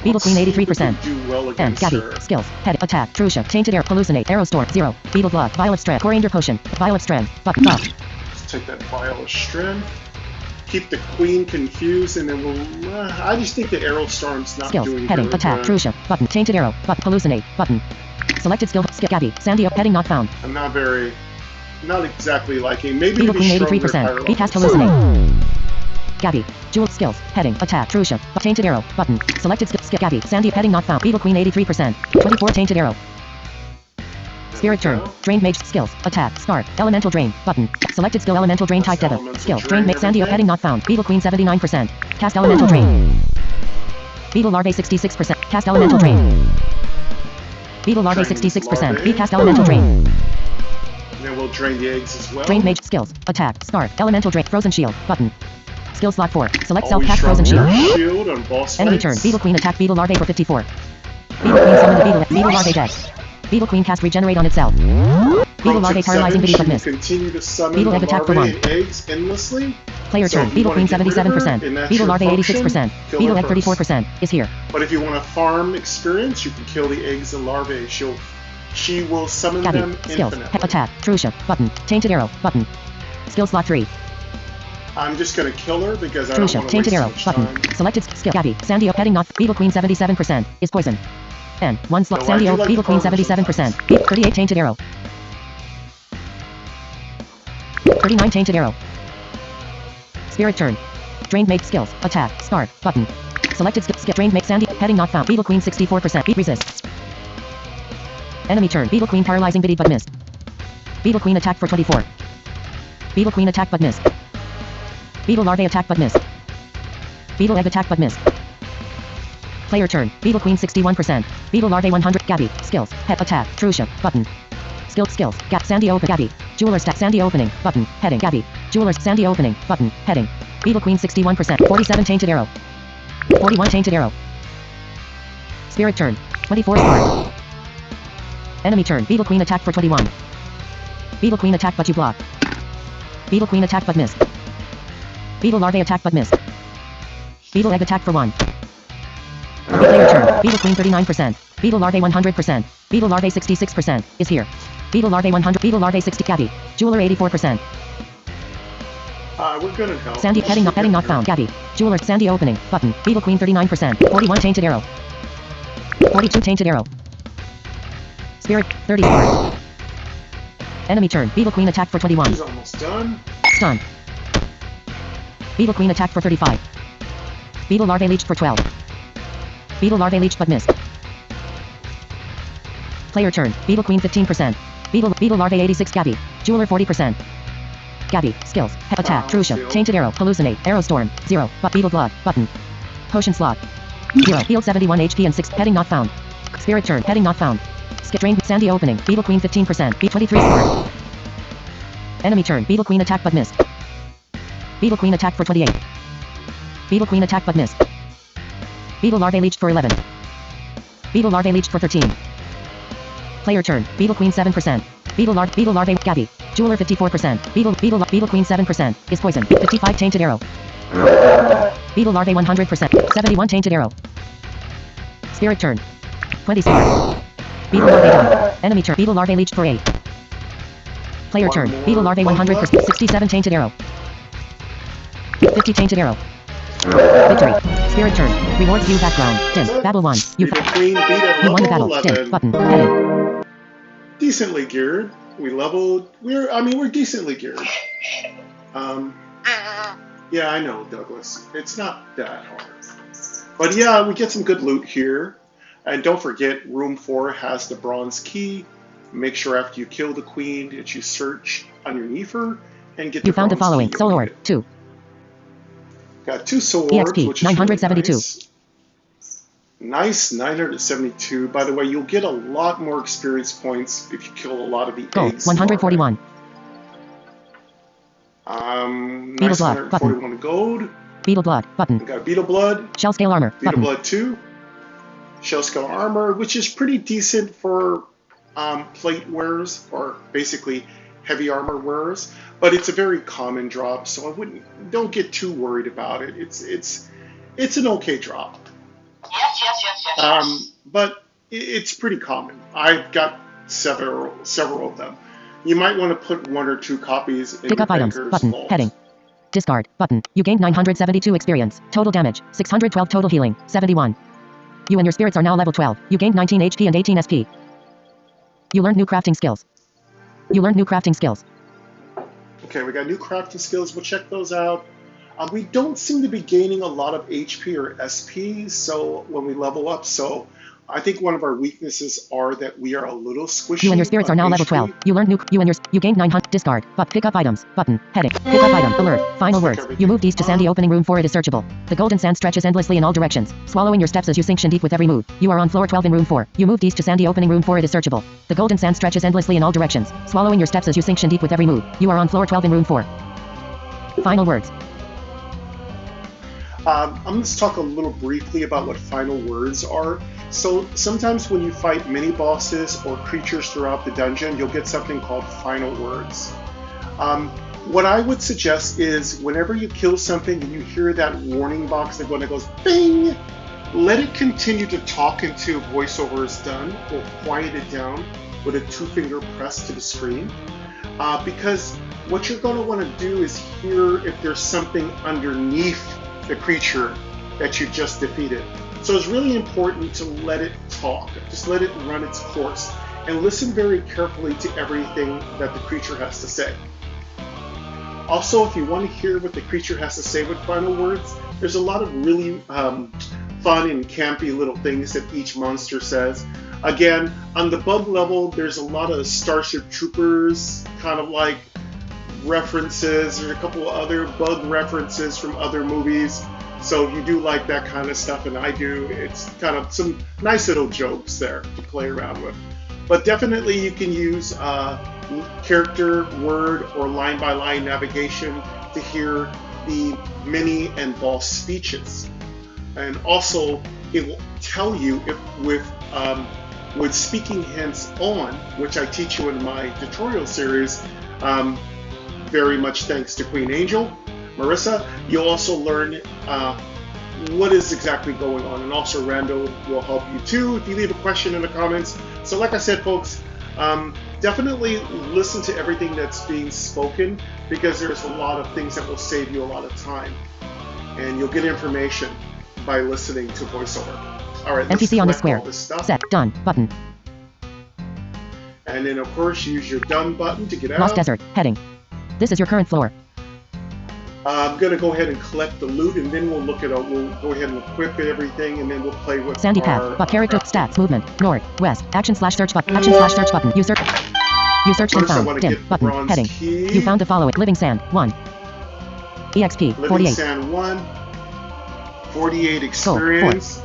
Beetle queen 83%. Do well And against Gabby. her. Skills. Head. Attack. Trusha. Tainted air. Hallucinate. Arrow storm. 0. Beetle blood. Vial of strength. Coriander potion. Vial of strength. Button. Up. Let's take that vial of strength. Keep the queen confused, and then we'll. I just think the arrow storm's not Skills. doing Heading. very Attack. good. Trusha. Button. Tainted arrow. Button. Hallucinate. Button. Selected skill. Skill. Gabby. Sandy Oak. Heading not found. I'm not exactly liking. Maybe Beetle we queen stronger 83%. higher Beat cast levels. hallucinate. Gabby. Jewel skills. Heading. Attack. Trusha. Tainted arrow. Button. Selected skill. Gabby. Sandy. Heading not found. Beetle queen 83%. 24. Tainted arrow. Spirit turn. Drained mage skills. Attack. Scarf. Elemental drain. Button. Selected skill. Elemental drain type Devon. Elemental Skill. drain Drained mage. Sandy. everything. Heading not found. Beetle queen 79%. Cast elemental drain. Beetle larvae 66%. Cast elemental drain. Beetle larvae Drain these 66%. larvae. Beat cast elemental drain. And then we'll drain the eggs as well. Drained mage skills. Attack. Scarf. Elemental drain. Frozen shield. Button. Skill slot 4. Select self Always cast frozen strong shield. shield on boss Enemy fights. turn. Beetle queen attack beetle larvae for 54. Beetle queen summon the beetle larvae dead. Beetle queen cast regenerate on itself. Beetle larvae paralyzing She beneath of will mist. continue to summon Beetle the egg attack for larvae 1. and eggs endlessly. Player So turn. if you Beetle wanna queen get rid of her, 77%. and that's Beetle your larvae function, 86%. kill Beetle her egg first. 34% is here. But if you want to farm experience, you can kill the eggs and larvae. She will summon Gabby. them Skills. infinitely. Attack. Trusha. Button. Tainted arrow. Button. Skill slot 3. I'm just gonna kill her because I don't Trusha. want to waste Tainted too arrow. much Button. time. Selected skill. Gabby. Sandy heading not. Beetle queen 77% is poison. N. 1 slot. No, I Sandy do Oak. like Beetle the Queen farmers 77%. sometimes. 38 Tainted Arrow. 39 Tainted Arrow. Spirit Turn. Drained Make Skills. Attack. Scarf. Button. Selected skip. Drained Make Sandy. Heading Not Found. Beetle Queen 64%. Beat Resists. Enemy turn. Beetle Queen paralyzing biddy but missed. Beetle Queen attack for 24. Beetle Queen attack but missed. Beetle Larvae attack but missed. Beetle Egg attack but missed. Player turn. Beetle Queen 61%. Beetle Larvae 100. Gabby. Skills. Head attack. Trusha. Button. Skills. Gap. Sandy open. Gabby. Jeweler stack. Sandy opening. Button. Heading. Gabby. Jeweler. Sandy opening. Button. Heading. Beetle Queen 61%. 47 Tainted Arrow. 41 Tainted Arrow. Spirit turn. 24 Spark. Enemy turn. Beetle Queen attack for 21. Beetle Queen attack but you block. Beetle Queen attack but miss. Beetle Larvae attack but miss. Beetle Egg attack for 1. Player turn. Beetle Queen 39%. Beetle Larvae 100%. Beetle Larvae 66% is here. Beetle Larvae 100. Beetle Larvae 60. Gabby. Jeweler 84%. We're gonna help. Sandy heading not found. Gabby. Jeweler Sandy opening. Button. Beetle Queen 39%. 41 Tainted Arrow. 42 Tainted Arrow. Spirit 34. Enemy turn. Beetle Queen attack for 21. She's almost done. Stun. Beetle Queen attack for 35. Beetle Larvae leeched for 12. Beetle Larvae leeched but missed. Player turn. Beetle Queen 15%. Beetle Larvae 86. Gabby. Jeweler 40%. Gabby. Skills. Attack. Trusha. Tainted Arrow. Hallucinate. Arrow Storm. 0. But Beetle Blood. Button. Potion Slot. 0. Healed 71 HP and 6. Heading not found. Spirit turn. Heading not found. Skip drain. Sandy opening. Beetle Queen 15%. B23 Spark. Enemy turn. Beetle Queen attack but missed. Beetle Queen attack for 28. Beetle Queen attack but missed. Beetle Larvae leeched for 11. Beetle Larvae leeched for 13. Player turn. Beetle Queen 7%. Beetle Larvae. Gabby. Jeweler 54%. Beetle Queen 7% is poison. 55 Tainted Arrow. Beetle Larvae 100%. 71 Tainted Arrow. Spirit turn. 20 Spark. Beetle Larvae done. Enemy turn. Beetle Larvae leeched for 8. Player One turn. more. Beetle Larvae One 100%. left. 67 Tainted Arrow. 50 Tainted Arrow. Victory. Spirit turn. Rewards view background. Dim. Battle 1. You Beetle Queen beat at won the level battle. Dim. 11. Button. Heading. Decently geared. We leveled. We're decently geared. Yeah, I know, Douglas. It's not that hard. But yeah, we get some good loot here. And don't forget, room 4 has the bronze key. Make sure after you kill the queen that you search underneath her and get the You found the bronze following. key. Soul Ore. 2. Got 2 swords, EXP, which is 972. Really nice 972. By the way, you'll get a lot more experience points if you kill a lot of the Gold. eggs. 141. Nice Blood, 141 gold. Beetle Blood. Button. We got Beetle Blood, Shell Scale Armor. Beetle Button. Blood 2, Shell Scale Armor, which is pretty decent for plate wearers, or basically heavy armor wearers, but it's a very common drop, so don't get too worried about it. It's an okay drop. Yes. But it's pretty common. I've got several of them. You might want to put 1 or 2 copies in Pick your up items. banker's Button. vault. Heading. Discard. Button. You gained 972 experience. Total damage. 612 total healing. 71. You and your spirits are now level 12. You gained 19 HP and 18 SP. You learned new crafting skills. Okay, we got new crafting skills. We'll check those out. We don't seem to be gaining a lot of HP or SP, so when we level up, so I think one of our weaknesses are that we are a little squishy. You and your spirits are now on level HP. 12. You learned you gained 900. Discard. But pick up items. Button. Heading. Pick up item. Alert. Final words. You moved east to Sandy opening room 4. It is searchable. The golden sand stretches endlessly in all directions, swallowing your steps as you sink shin deep with every move. You are on floor 12 in room 4. You moved east to Sandy opening room 4. It is searchable. The golden sand stretches endlessly in all directions, swallowing your steps as you sink shin deep with every move. You are on floor 12 in room 4. Final words. I'm going to talk a little briefly about what final words are. So sometimes when you fight mini bosses or creatures throughout the dungeon, you'll get something called final words. What I would suggest is whenever you kill something and you hear that warning box that when it goes bing, let it continue to talk until voiceover is done, or quiet it down with a 2-finger press to the screen. Because what you're going to want to do is hear if there's something underneath the creature that you just defeated. So it's really important to let it talk. Just let it run its course and listen very carefully to everything that the creature has to say. Also, if you want to hear what the creature has to say with final words, there's a lot of really fun and campy little things that each monster says. Again, on the bug level, there's a lot of Starship Troopers kind of like references. There's a couple of other bug references from other movies. So if you do like that kind of stuff, and I do, it's kind of some nice little jokes there to play around with. But definitely you can use character, word, or line-by-line navigation to hear the mini and boss speeches. And also, it will tell you if with speaking hints on, which I teach you in my tutorial series, very much thanks to Queen Angel, Marissa, you'll also learn what is exactly going on. And also Randall will help you too if you leave a question in the comments. So like I said, folks, definitely listen to everything that's being spoken, because there's a lot of things that will save you a lot of time. And you'll get information by listening to voiceover. All right, let's NPC on the select all square. this stuff. Set. Done. Button. And then, of course, use your done button to get out. Lost Desert. Heading. This is your current floor. I'm going to go ahead and collect the loot, and then we'll look at it. We'll go ahead and equip everything, and then we'll play with Sandy our, path. But character stats. Movement. North. West. Action/search button. Action/search button. You search. You searched and First, I found. want to Dim. get Button. bronze Heading. key. You found the following. Living sand. 1. EXP. Living 48. sand 1. 48 experience.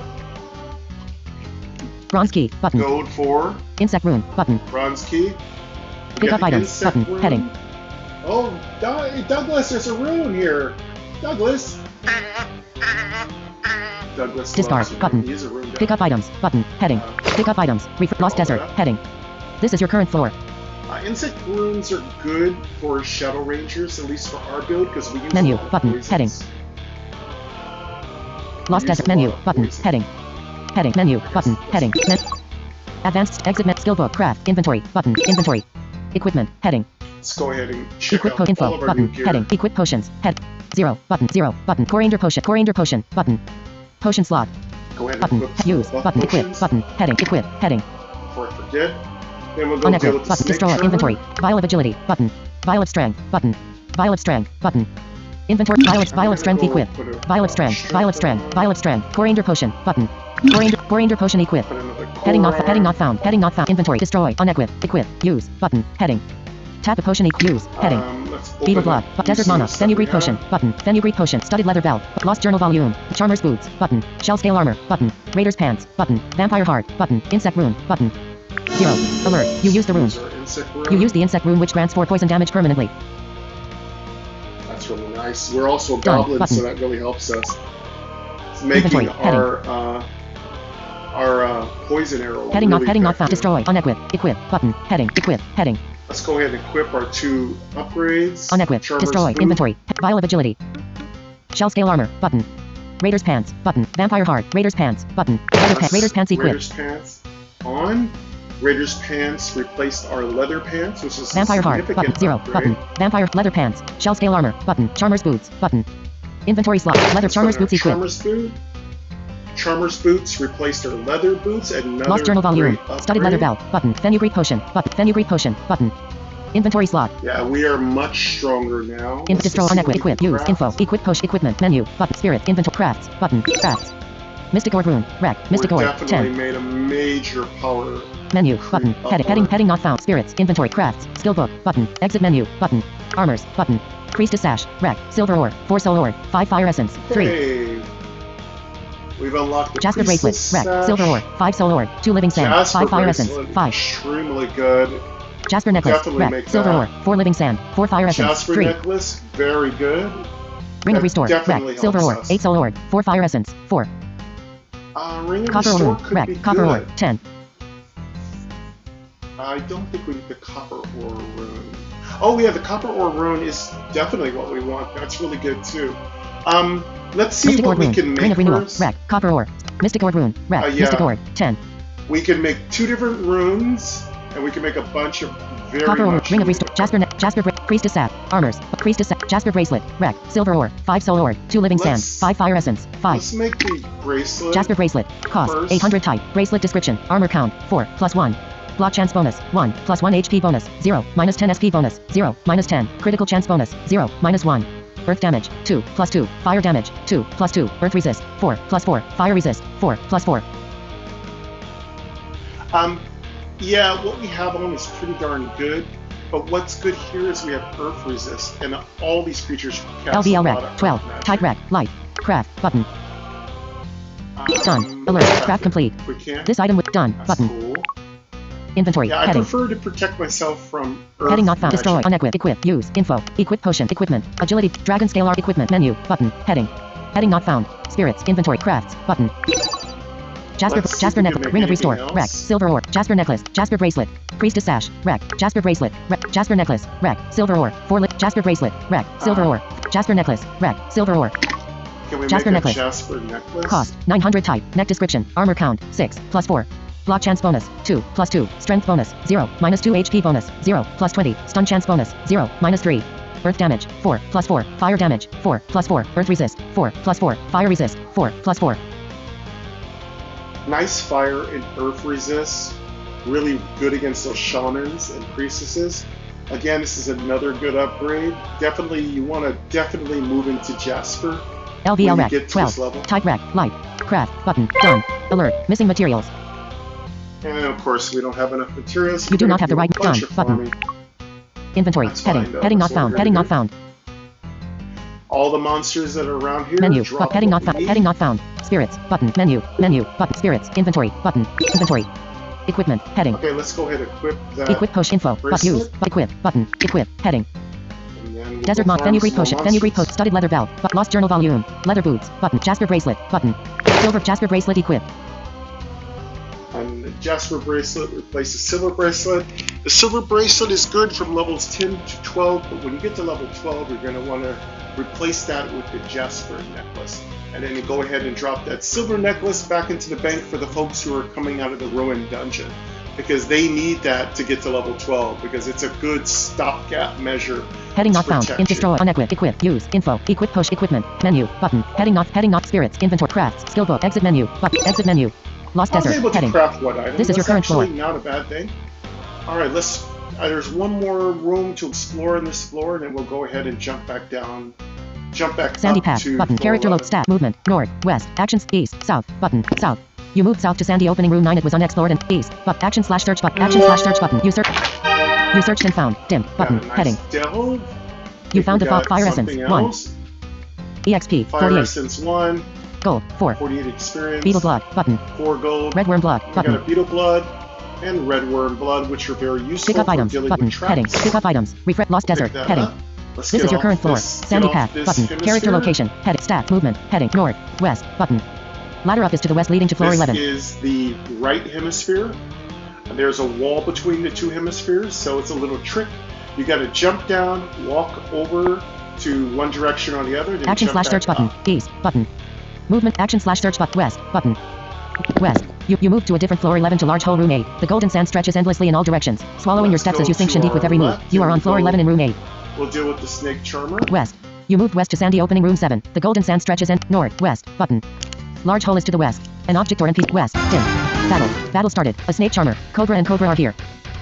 Bronze key. Button. Gold 4. Insect rune. Button. Bronze key. Pick up items. Button. Rune. Heading. Oh, Douglas, there's a rune here. Douglas. Douglas Discard. loves Button. rune. He's a rune guy. Pick up items. Button. Heading. Pick up items. Lost Desert. that. Heading. This is your current floor. Insect runes are good for Shadow Rangers, at least for our build, because we use Menu. a lot of Button. poisons. Heading. Lost Use Desert. a Menu. lot of Button. poison. Heading. Heading. Menu. Button. Heading. Advanced exit skill book. Craft. Inventory. Button. Inventory. Equipment. Heading. Let's go ahead and check Equip out all info. of our Button. new gear. Heading. Equip potions. Head. 0. Button. 0. Button. Coriander potion. Coriander potion. Button. Potion slot. Go ahead and Button. equip some Use. buff Button. Equip. potions Button. Heading. Equip. Heading. before I forget. Then we'll go On deal exit. with the Button. snake Destroy. charmer. Inventory. Vial of agility. Button. Vial of strength. Button. Vial of strength. Button. Inventory. Vial of strength. Equip. Vial of strength. Vial of strength. Vial of strength. Coriander potion. Button. Coriander potion. Equip. Put another Heading not core heading on. not found. Heading not found. Inventory. Destroy. Unequip. Equip. Use. Button. Heading. Tap a potion. Use. Heading. Let's open Beetle up blood. these Desert some mana. of the stuff Fenugreek we have. potion. Button. Fenugreek potion. Studded leather belt. Lost journal volume. Charmer's boots. Button. Shell scale armor. Button. Raider's pants. Button. Vampire heart. Button. Insect rune. Button. 0. Alert. You used the rune. These are insect rune. You used the insect rune, which grants 4 poison damage permanently. That's really nice. We're also Done. goblins, Button. so that really helps us. It's making Inventory. our poison arrow Heading really not heading not found. effective. Destroy. Unequip. Equip. Button. Heading. Equip. Heading. Let's go ahead and equip our 2 upgrades. Unequip. Charmer's Destroy. boot. Inventory. Vial of agility. Shell scale armor. Button. Raider's pants. Button. Vampire heart. Raider's pants. Button. Raider's pants equipped. Raider's pants on. Raider's pants replaced our leather pants, which is Vampire a heart. significant Button. 0. upgrade. Button. Vampire leather pants. Shell scale armor. Button. Charmer's boots. Button. Inventory slot. Leather Let's Charmer's put our boots equipped. Charmer's boot. Charmer's boots replaced our leather boots. Another Lost journal volume. great Studded leather upgrade. belt. Button. Fenugreek potion. Button. Fenugreek potion. Button. Inventory slot. Yeah, we are much stronger now. Info Let's destroy. just see Unequip. what we Equip. can Use. craft. Info. Equip. Push. Equipment. Menu. Button. Spirit. Inventory. Crafts. Button. Crafts. Mystic Orb rune. Rack. Mystic We Orb. definitely 10. made a major power. Menu. Button. Up Heading. order. Heading not found. Spirits. Inventory. Crafts. Skill book. Button. Exit menu. Button. Armors. Button. Priestess sash. Rack. Silver ore. 4 soul ore. 5 fire essence. 3. Hey, we've unlocked the Jasper bracelet. Priestess Rack. sash. Silver ore. 5 soul ore. 2 living sand. Jasper 5 fire essence. bracelet, 5. extremely good. Jasper necklace. Definitely Rack. make Silver that. ore. 4 living sand. 4 fire essence. Jasper 3. necklace, very good. Ring That of restore. definitely Rack. Silver helps ore. us. 8 soul ore. 4 fire essence. 4. Ring of Copper restore ore. could Rack. be Copper ore. good. 10. I don't think we need the copper ore rune. Oh yeah, the copper ore rune is definitely what we want. That's really good too. Let's see Mystic what Orb we rune. can Ring make of renewal. first. Rack. Copper ore. Mystic Orb rune. Rack. Yeah. Mystic Orb. 10. We can make 2 different runes, and we can make a bunch of very Copper ore. much Ring of really restore. good- Jasper Priestess Sap. Armors. Priestess Sap. Jasper Bracelet. Wreck. Silver Ore. 5 Soul Ore. 2 Living Sand. 5 Fire Essence. 5. Let's make the bracelet. Jasper Bracelet. Cost. First. 800 type. Bracelet description. Armor count. 4. Plus 1. Block chance bonus. 1. Plus 1 HP bonus. 0. Minus 10 SP bonus. 0. Minus 10. Critical chance bonus. 0. Minus 1. Earth damage. 2. Plus 2. Fire damage. 2. Plus 2. Earth resist. 4. Plus 4. Fire resist. 4. Plus 4. Yeah, what we have on is pretty darn good. But what's good here is we have Earth resist, and all these creatures cast LBL a lot Rec. of 12. Earth magic. Type Rec. Light. Craft. Button. Done. Alert. Craft complete. We can. This item with done. That's Button. cool. Inventory. Yeah, I Heading. prefer to protect myself from Earth Heading not found. magic. Destroy. Unequip. Equip. Use. Info. Equip potion. Equipment. Agility. Dragon scale art. Equipment. Menu. Button. Heading. Heading not found. Spirits. Inventory. Crafts. Button. Jasper. Let's see if Jasper we can necklace. make Ring of anything restore. else. Wreck. Silver ore. Jasper necklace. Jasper bracelet. Priestess sash. Wreck. Jasper bracelet. Wreck. Jasper necklace. Wreck. Silver ore. 4 Jasper bracelet. Wreck. Silver ore. Jasper necklace. Wreck. Silver ore. Can we Jasper make necklace. a Jasper necklace? Cost. 900 type. Neck description. Armor count. 6. Plus 4. Block chance bonus. 2. Plus 2. Strength bonus. 0. Minus 2 HP bonus. 0. Plus 20. Stun chance bonus. 0. Minus 3. Earth damage. 4. Plus 4. Fire damage. 4. Plus 4. Earth resist. 4. Plus 4. Fire resist. 4. Plus 4. Nice fire and Earth resist. Really good against those shamans and priestesses. Again, this is another good upgrade. Definitely, you want to definitely move into Jasper. when LVL you Rec. get to 12. this level. Type Rec. Light. Craft. Button. Done. Alert. Missing materials. And of course, we don't have enough materials. You do We're not gonna have the do a right bunch done of button. farming. Inventory. That's fine, Heading. though. Heading not That's what found. we're Heading gonna not found. All the monsters that are around here. Menu. drop Heading what not found. we need. Heading not found. Spirits. Button. Menu. Menu. Button. Spirits. Inventory. Button. Inventory. Equipment. Heading. Okay, let's go ahead and equip that. Equip push info. But use. bracelet. Equip. Button. Equip. Heading. And then we'll Desert go moth. farm Fenugreek some more potion. Fenugreek monsters. post. Studded leather belt. But lost journal volume. Leather boots. Button. Jasper bracelet. Button. Silver Jasper bracelet. Equip. And the Jasper bracelet replaces silver bracelet. The silver bracelet is good from levels 10 to 12, but when you get to level 12, you're going to want to replace that with the Jasper necklace. And then you go ahead and drop that silver necklace back into the bank for the folks who are coming out of the ruined dungeon, because they need that to get to level 12, because it's a good stopgap measure. Heading not to found. protect In you. destroy. Unequip. Equip. Use. Info. Equip push. Equipment. Menu. Button. Heading not. Heading not. Spirits. Inventory. Crafts. Skill book. Exit menu. Button. Exit menu. Lost I was desert. able to Heading. craft one item. This is your That's current floor. actually not a bad thing. All right, let's. There's one more room to explore in this floor, and then we'll go ahead and jump back down. Jump back Sandy up path. to Button. floor Character load 11. stat. Movement. North. West. Actions. East. South. Button. South. You moved south to Sandy opening room 9. It was unexplored and east. But action slash search button. Action slash search button. You searched and found. Dim. Button. Got a nice Heading. delve. You found a We got fire essence. something 1. else. EXP. Fire 48. essence 1. Gold. 4. 48 experience. Beetle blood. Button. 4 gold. Red worm blood. We Button. got a beetle blood and red worm blood, which are very useful Pick up for items. dealing Button. with traps. Heading. Pick up items. Refresh. Lost Pick desert. that Heading. up. Let's This get is your off current floor. this- get Sandy off path. this Button. Character hemisphere. location. Heading. Stat. Movement. Heading. North. West. Button. Ladder up is to the west leading to floor This 11. is the right hemisphere. And there's a wall between the two hemispheres, so it's a little trick. You got to jump down, walk over to one direction or the other. Then Action jump slash back search button. up. East. Button. Movement. Action slash search button. West. Button. West. You move to a different floor 11 to large hole room 8. The golden sand stretches endlessly in all directions, swallowing your Let's steps go as you sink to shin deep with our every move. left You are and on floor go- 11 in room 8. We'll deal with the snake charmer. West. You moved west to Sandy opening room 7. The golden sand stretches in north. West. Button. Large hole is to the west. An object or NPC. West. Dim. Battle. Battle started. A snake charmer. Cobra and Cobra are here.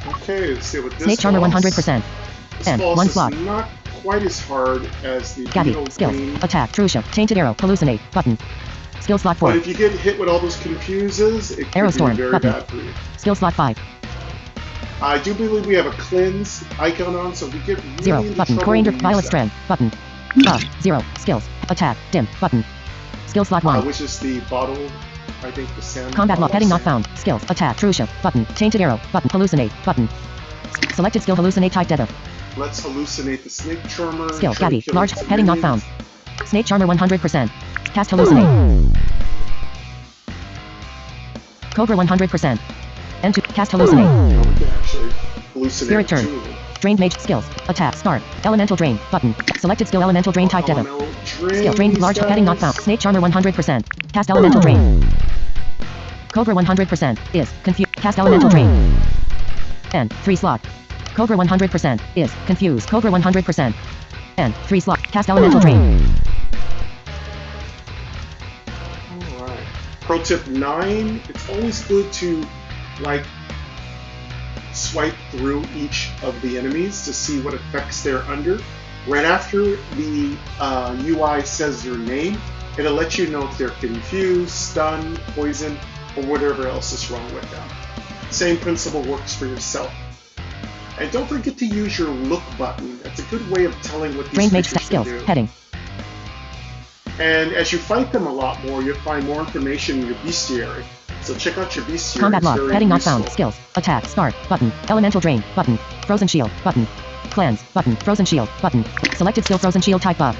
Okay, let's see what this Snake charmer boss- 100%. This And boss one is slot. not quite as hard as the Gabby. beetle Skills. queen. Attack. True shot. Tainted arrow. Hallucinate. Button. Skill slot 4. But if you get hit with all those confuses, it Arrow could storm, be very button. bad for you. Skill slot 5. I do believe we have a cleanse icon on, so if we get really 0. into Button. trouble, Coriander. we use Violet that. strand. Button. 0. Skills. Attack. Dim. Button. Skill slot 1. Which is the bottle, I think the sand. Combat lock. bottle Heading not sand. found. Skills. Attack. True shot. Button. Tainted arrow. Button. Hallucinate. Button. Selected skill. Hallucinate. Type tether. Let's hallucinate the snake charmer. Skill. try to Gabby. kill Large. its Heading not minions. found. Snake charmer 100%. Cast hallucinate. Cobra 100%. And to cast hallucinate. Oh, we can actually hallucinate Spirit turn. two of them. Drained mage skills. Attack. Start. Elemental drain. Button. Selected skill. Elemental drain. Type tether. Oh, no. Skill. Drain. these Large. Heading not guys. found. Snake charmer 100%. Cast elemental drain. Cobra 100% is confused. Cast elemental drain. And 3 slot. Cobra 100% is confused. Cobra 100% and 3 slot. Cast elemental drain. Alright. Pro tip 9, it's always good to like swipe through each of the enemies to see what effects they're under. Right after the UI says their name, it'll let you know if they're confused, stunned, poisoned, or whatever else is wrong with them. Same principle works for yourself. And don't forget to use your look button. That's a good way of telling what these Drain mage creatures skills. can do. Heading. And as you fight them a lot more, you'll find more information in your bestiary. So check out your bestiary. Combat It's log. very Heading not useful. found. Skills. Attack. Start. Button. Elemental drain. Button. Frozen shield. Button. Cleanse. Button. Frozen shield. Button. Selected skill. Frozen shield type buff.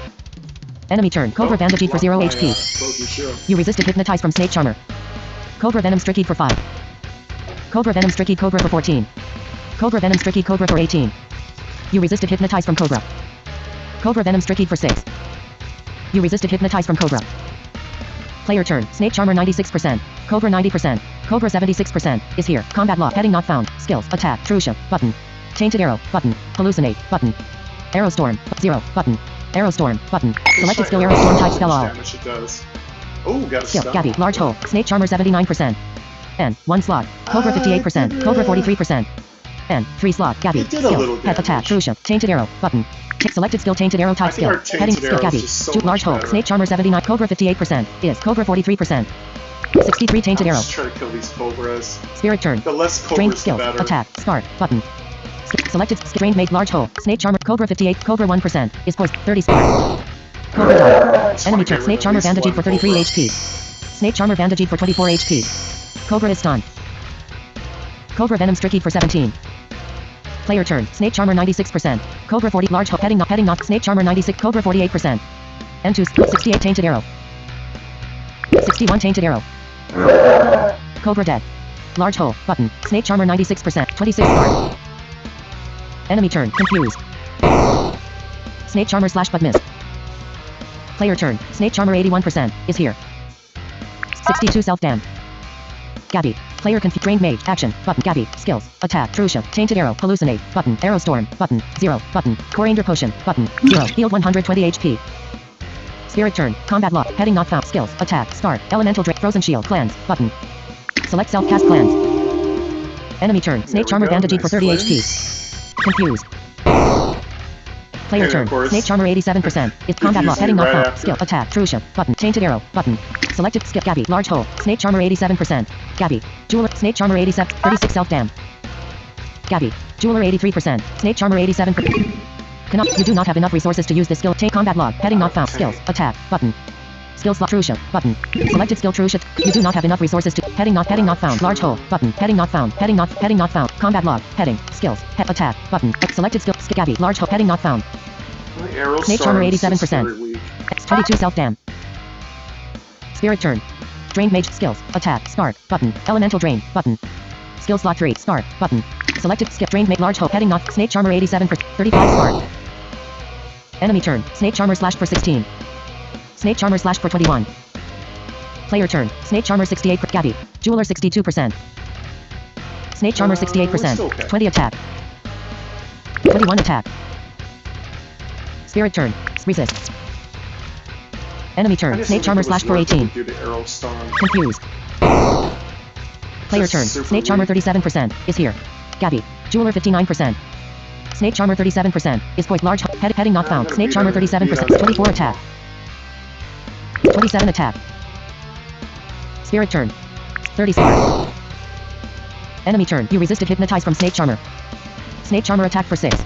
Enemy turn. Cobra bandaged for 0 HP. Frozen shield. You resisted hypnotize from snake charmer. Cobra venom strickied for 5. Cobra venom strickied Cobra for 14. Cobra venom strickied Cobra for 18. You resisted hypnotize from Cobra. Cobra venom strickied for 6. You resisted hypnotize from Cobra. Player turn. Snake charmer 96%. Cobra 90%. Cobra 76% is here. Combat log. Heading not found. Skills. Attack. Trusha. Button. Tainted arrow. Button. Hallucinate. Button. Arrow storm. 0. Button. Arrow storm. Button. Selected skill. Arrow storm type spell all. Damage it does. Oh, got a Skill. stun. Gabby. Large hole. Snake charmer 79%. And 1 slot. Cobra 58%. Cobra 43%. And 3 slot. Gabby. It did a little Skill. Pet attack. damage. Trusha. Tainted arrow. Button. Selected skill. Tainted arrow type I think skill. our tainted Heading arrow skill. is Gabby. just so Large much hole. better. Snake charmer 79. Cobra 58% is Cobra 43%. 63 tainted arrow. Let's try to kill these cobras. Spirit turn. The less Drained cobras, the skills. better. Attack. Start. Button. Selected. Drained made large hole. Snake charmer. Cobra 58. Cobra 1% is poised. 30 spark. Cobra die. Just Enemy wanna turn. get Snake rid charmer of at least bandaged for one 33 cobra. HP. Snake charmer bandaged for 24 HP. Cobra is stunned. Cobra venom strickied for 17. Player turn. Snake charmer 96%. Cobra 40. Large hole. Heading not. Snake charmer 96. Cobra 48%. N2 68 tainted arrow. 61 tainted arrow. Cobra dead. Large hole. Button. Snake charmer 96%. 26 spark. Enemy turn. Confused. Snake charmer slash but miss. Player turn. Snake charmer 81% is here. 62 self dam. Gabby. Player drained mage. Action. Button. Gabby. Skills. Attack. Trusha. Tainted arrow. Hallucinate. Button. Arrow storm. Button. 0. Button. Coriander potion. Button. 0. Healed 120 HP. Spirit turn. Combat lock. Heading not found. Skills. Attack. Start. Elemental drain. Frozen shield. Cleanse. Button. Select self cast cleanse. Enemy turn. Snake charmer bandaged for 30 HP. Confused. Player And turn. of course, Snake charmer 87%. Is combat lock. confused Heading me not right found. after. Skill. Attack. Trusha. Button. Tainted arrow. Button. Selected skill. Gabby. Large hole. Snake charmer 87%. Gabby. Jeweler. Snake charmer 87. 36 self dam. Gabby. Jeweler 83%. Snake charmer 87%. Cannot. You do not have enough resources to use this skill. Take combat log. Heading not found. Skills. Attack. Button. Skill slot Trusha. Button. Selected skill Trusha. You do not have enough resources to. Heading not found. Large hole. Button. Heading not found. Heading not found. Combat log. Heading. Skills. Attack. Button. Selected skill. Gabby. Large hole. Heading not found. My arrow Snake charmer storm is just 87%. very weak. 22 self dam. Spirit turn. Drained mage skills. Attack. Start. Button. Elemental drain. Button. Skill slot 3. Start. Button. Selected skill. Drained mage large hole. Heading not. Snake charmer 87 for 35 spark. Enemy turn. Snake charmer slashed for 16. Snake charmer slashed for 21. Player turn. Snake charmer 68 for Gabby. Jeweler 62%. Snake charmer 68%. it's okay. 20 attack. 21 attack. Spirit turn. Resist. Enemy I turn. just Snake don't charmer think it was slash for worth it 18. to do the arrow storm. Confused. Player Just turn. super Snake charmer weak. 37% is here. Gabby. Jeweler 59%. Snake charmer 37% is point large heading not found. gonna Snake beat charmer on- beat 37%. on that 24 one. attack. 27 attack. Spirit turn. 30 spark. Enemy turn. You resisted hypnotize from Snake charmer. Snake charmer attack for 6.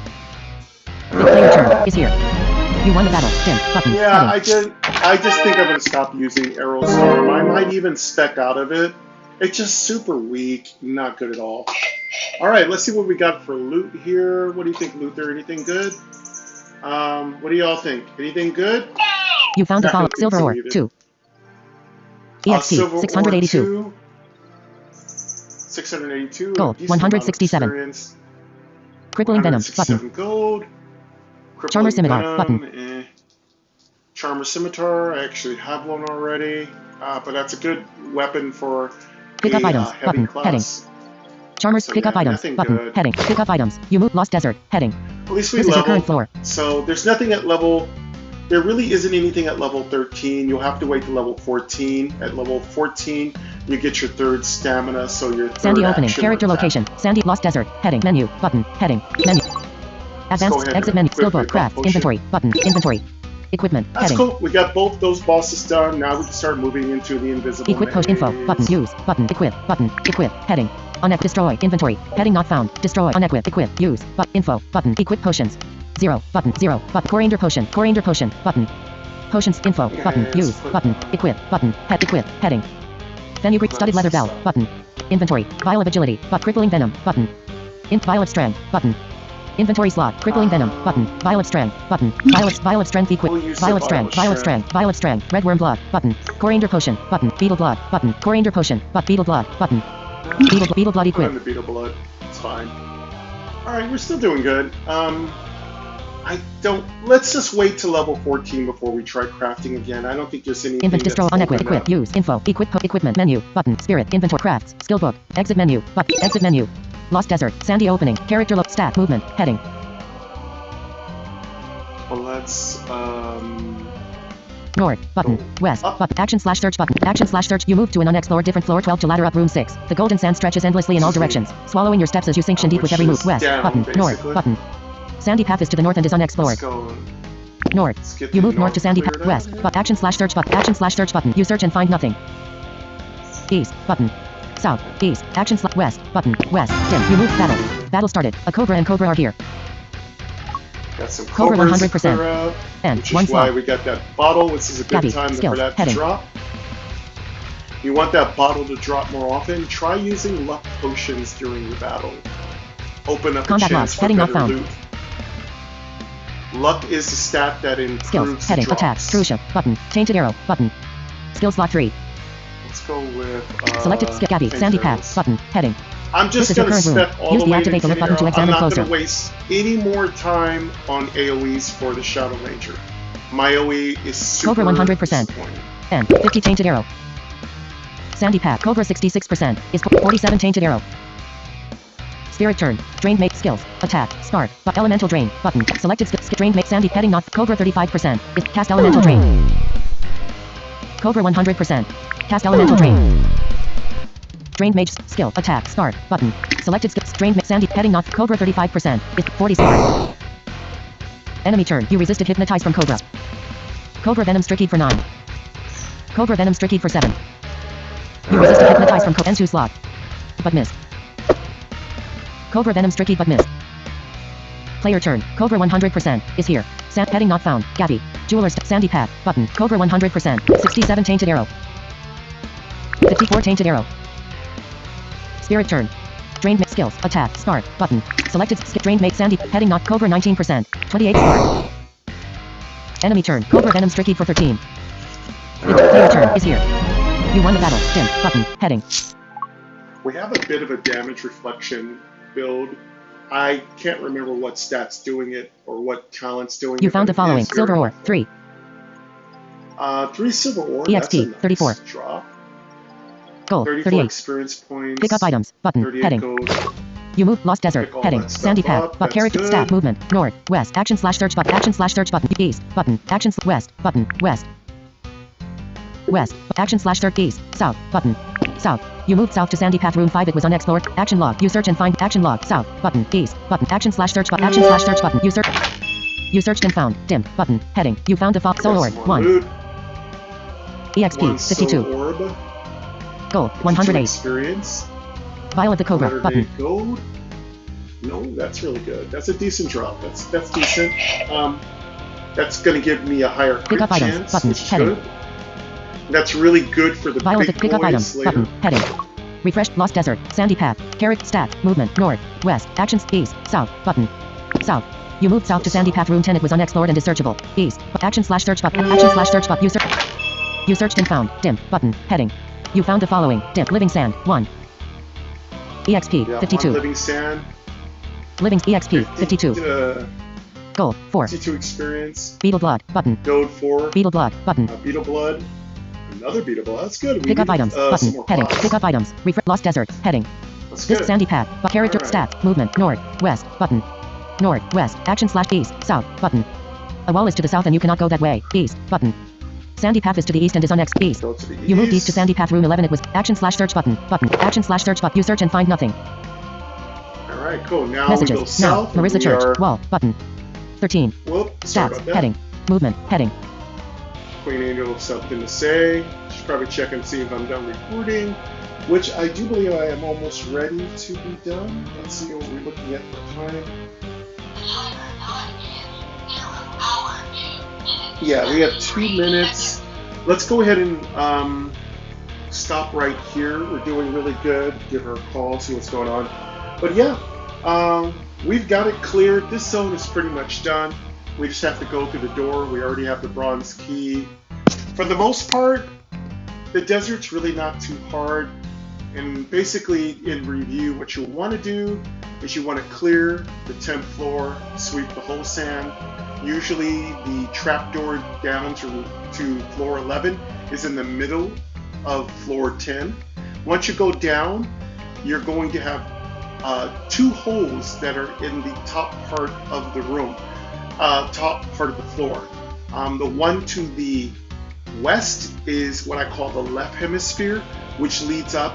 Big player turn is here. You won the battle. Dim. Button. Yeah, Heading. I just think I'm gonna stop using arrow storm. I might even spec out of it. It's just super weak, not good at all. All right, let's see what we got for loot here. What do you think, Luther? Anything good? What do y'all think? Anything good? You found a Not follow. gonna think Silver so ore. either. 2. EXP. Silver ore 682. 2, 682. Gold, a decent amount of 167. experience. Crippling venom. Button. 167 gold. Crippling Charmer scimitar. venom, Button. Charmer scimitar. I actually have one already, but that's a good weapon for Pick up a items. heavy Button. class. Heading. Charmers, So pick up yeah, items, nothing button, good. heading, pick up items. You move Lost Desert, heading. At least we This is your leveled. current floor. So there's nothing at level. There really isn't anything at level 13. You'll have to wait to level 14. At level 14, you get your third stamina, so your third Sandy opening, action character or attack. location, Sandy Lost Desert, heading, menu, button, heading, menu. Advanced, ahead exit and menu, skill quickly book, craft, potion. inventory, button, inventory. Equipment, That's heading. cool. We got both those bosses done. Now we can start moving into the invisible Equip post info, maze. button, use, button, equip, heading. Unequip, destroy, inventory, heading not found, destroy, unequip, equip, use, info, button, equip potions. 0, button, coriander potion, button. Potions, info, button, Yes, use, button, equip, heading. Fenugreek studded leather belt, button. Inventory, vial of agility, crippling venom, button. Vial of strength, button. Inventory slot, crippling venom, button. Vial of strength, button. Vial of strength equip. We'll use Vial the of strength, vial of strength, vial of strength. Red worm blood, button. Coriander potion, button. Beetle blood, button. Coriander potion, beetle blood, button. Beetle blood Put equip. in the beetle blood. It's fine. Alright, we're still doing good. Let's just wait to level 14 before we try crafting again. I don't think there's anything Invent that's destroy unequip open equip up. use info equipment menu button spirit inventory crafts skill book exit menu exit menu Lost Desert Sandy opening character look stat movement heading Well, let's, north button west Up. button action slash search button action slash search you move to an unexplored different floor 12 to ladder up room 6 the golden sand stretches endlessly in all directions swallowing your steps as you sink shin deep with every move west down, button north basically. button sandy path is to the north and is unexplored let's go. north Let's get you the move north to sandy cleared path west out. but action slash search button you search and find nothing east button south east action slash west button west dim you move battle started a cobra and cobra are here Got some Cobra cobras to 100%. clear out, and which one is why slot we got that bottle. This is a good Gabby, time skills, for that heading. to drop. You want that bottle to drop more often? Try using luck potions during the battle. Open up Combat a chance loss, for heading not better found. loot. Luck is the stat that improves skills the heading drops. attack crucial button tainted arrow button skill slot 3 Let's go with selected skill Gabby sandy arrows. path button heading I'm This just is your going to current room. step all Use the the way activate the look button to arrow. examine I'm not closer. going to waste any more time on AOEs for the Shadow Ranger. My AOE is super Cobra 100%. disappointing. and 50 tainted arrow sandy path cobra 66% is 47 tainted arrow spirit turn drain make skills attack start but elemental drain button selected drain make sandy heading not cobra 35% is cast elemental drain cobra 100% cast elemental drain drain mage skill attack start button selected drain make sandy heading not cobra 35% is 40 start enemy turn you resisted hypnotize from cobra cobra venom strickied for 9 cobra venom strickied for 7 you resisted hypnotize from cobra N2 slot but missed cobra venom strickied but missed player turn cobra 100% is here heading not found Gabby jeweler sandy path button cobra 100% 67 tainted arrow 54 tainted arrow spirit turn drain make skills attack start button selected drain make sandy heading not cobra 19% 28 start enemy turn cobra venom strickied for 13 player turn is here you won the battle dim button heading We have a bit of a damage reflection build. I can't remember what stat's doing it or what talent's doing it. you found but the it following is silver very ore helpful. 3 3 silver ore. EXP, That's a nice 34. drop. gold 34 38 experience points. pick up items button 38 heading gold. you move Lost Desert Pick all heading that stuff sandy path up, but that's character good. stat movement north west action slash search button east button action west button west action slash search east south button south you moved south to sandy path room 5 it was unexplored action log you search and find action log south button east button action slash search button you searched and found dim button heading you found the soul Got orb some more 1 loot. exp One 52 soul orb. gold 52 108 experience. vial of the cobra 108 button gold. No, that's really good. That's a decent drop. That's decent. That's going to give me a higher Pick crit up items, chance, button, which is heading. good. That's really good for the vial of the big pick up boys items later. button heading refresh Lost Desert sandy path carrot stat movement north west actions east south button south you moved south to sandy path room 10 it was unexplored and is searchable east action slash search button you searched and found dim button heading you found the following dim living sand 1 exp Yeah, 52 one living sand. living exp 52 gold 4 52 experience. beetle blood button Gold 4. beetle blood button Beetle blood. Another beetle blood. That's good. We pick up need, items some button more heading pots. pick up items refresh Lost Desert heading That's This good. sandy path. But character Alright. stat. Movement. North. West. Button. North. West. Action slash east. South. Button. A wall is to the south and you cannot go that way. East. Button. Sandy path is to the east and is on X. East. Go to the You moved east to east. sandy path room 11. It was action slash search button. Button. Action slash search button. You search and find nothing. Alright, cool. Now Messages. we go Now. south. and Marissa we Church. are- Wall. Button. 13. Whoop, sorry Stats. about that. Heading. Movement. Heading. Queen Angel has something to say. She's probably checking to see if I'm done recording, which I do believe I am almost ready to be done. Let's see what we're looking at for time. Yeah, we have 2 minutes. Let's go ahead and stop right here. We're doing really good. Give her a call, see what's going on. But yeah, we've got it cleared. This zone is pretty much done. We just have to go through the door. We already have the bronze key. For the most part, the desert's really not too hard. And basically, in review, what you'll want to do is you want to clear the 10th floor, sweep the whole sand. Usually, the trapdoor down to floor 11 is in the middle of floor 10. Once you go down, you're going to have 2 holes that are in the top part of the room, top part of the floor. The one to the west is what I call the left hemisphere, which leads up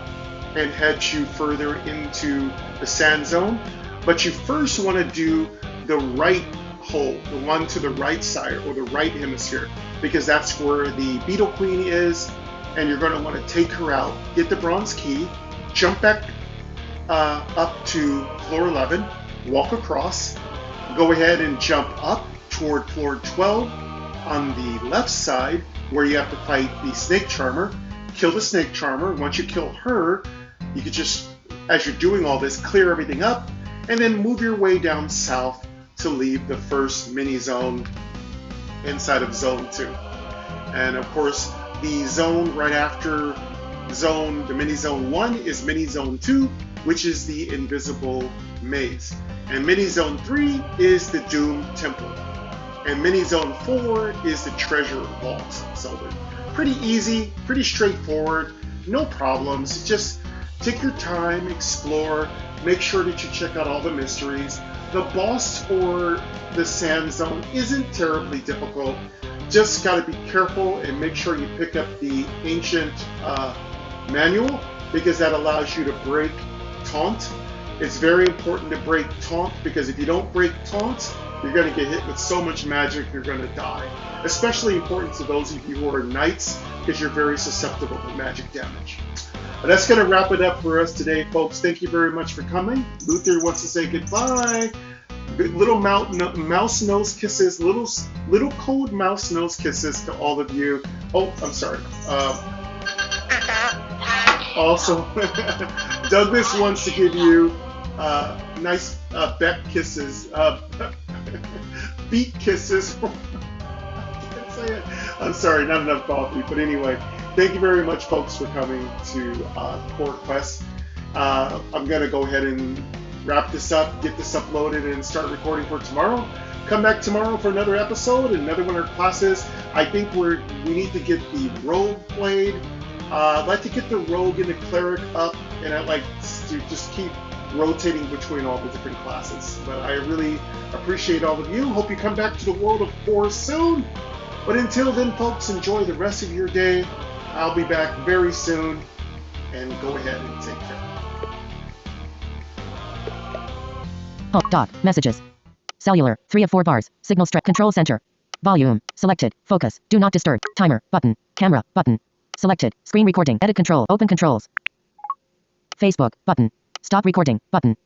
and heads you further into the sand zone. But you first want to do the right hole, the one to the right side or the right hemisphere, because that's where the Beetle Queen is, and you're going to want to take her out, get the bronze key, jump back up to floor 11, walk across, go ahead and jump up toward floor 12 on the left side, where you have to fight the snake charmer. Kill the snake charmer. Once you kill her, you can just, as you're doing all this, clear everything up and then move your way down south to leave the first mini zone inside of zone 2. And of course, the zone right after the mini zone 1 is mini zone 2, which is the invisible maze. And mini zone 3 is the Doom Temple. And mini zone 4 is the treasure vault. So they're pretty easy, pretty straightforward, no problems. Just take your time, explore, make sure that you check out all the mysteries. The boss for the sand zone isn't terribly difficult. Just got to be careful and make sure you pick up the ancient manual, because that allows you to break taunt. It's very important to break taunt, because if you don't break taunt, you're going to get hit with so much magic you're going to die. Especially important to those of you who are knights, because you're very susceptible to magic damage. But that's going to wrap it up for us today, folks. Thank you very much for coming. Luther wants to say goodbye. Little mouse nose kisses, little cold mouse nose kisses to all of you. Oh, I'm sorry. Also, Douglas wants to give you nice beck kisses, beak kisses. I can't say it. I'm sorry, not enough coffee. But anyway, thank you very much, folks, for coming to Core Quest. I'm going to go ahead and wrap this up, get this uploaded, and start recording for tomorrow. Come back tomorrow for another episode, another one of our classes. I think we need to get the rogue played. I'd like to get the rogue and the cleric up, and I'd like to just keep rotating between all the different classes. But I really appreciate all of you. Hope you come back to the world of Core soon. But until then, folks, enjoy the rest of your day. I'll be back very soon, and go ahead and take care. Home. Dock. Messages. Cellular. 3 of 4 bars. Signal strength. Control center. Volume. Selected. Focus. Do not disturb. Timer. Button. Camera. Button. Selected. Screen recording. Edit control. Open controls. Facebook. Button. Stop recording. Button.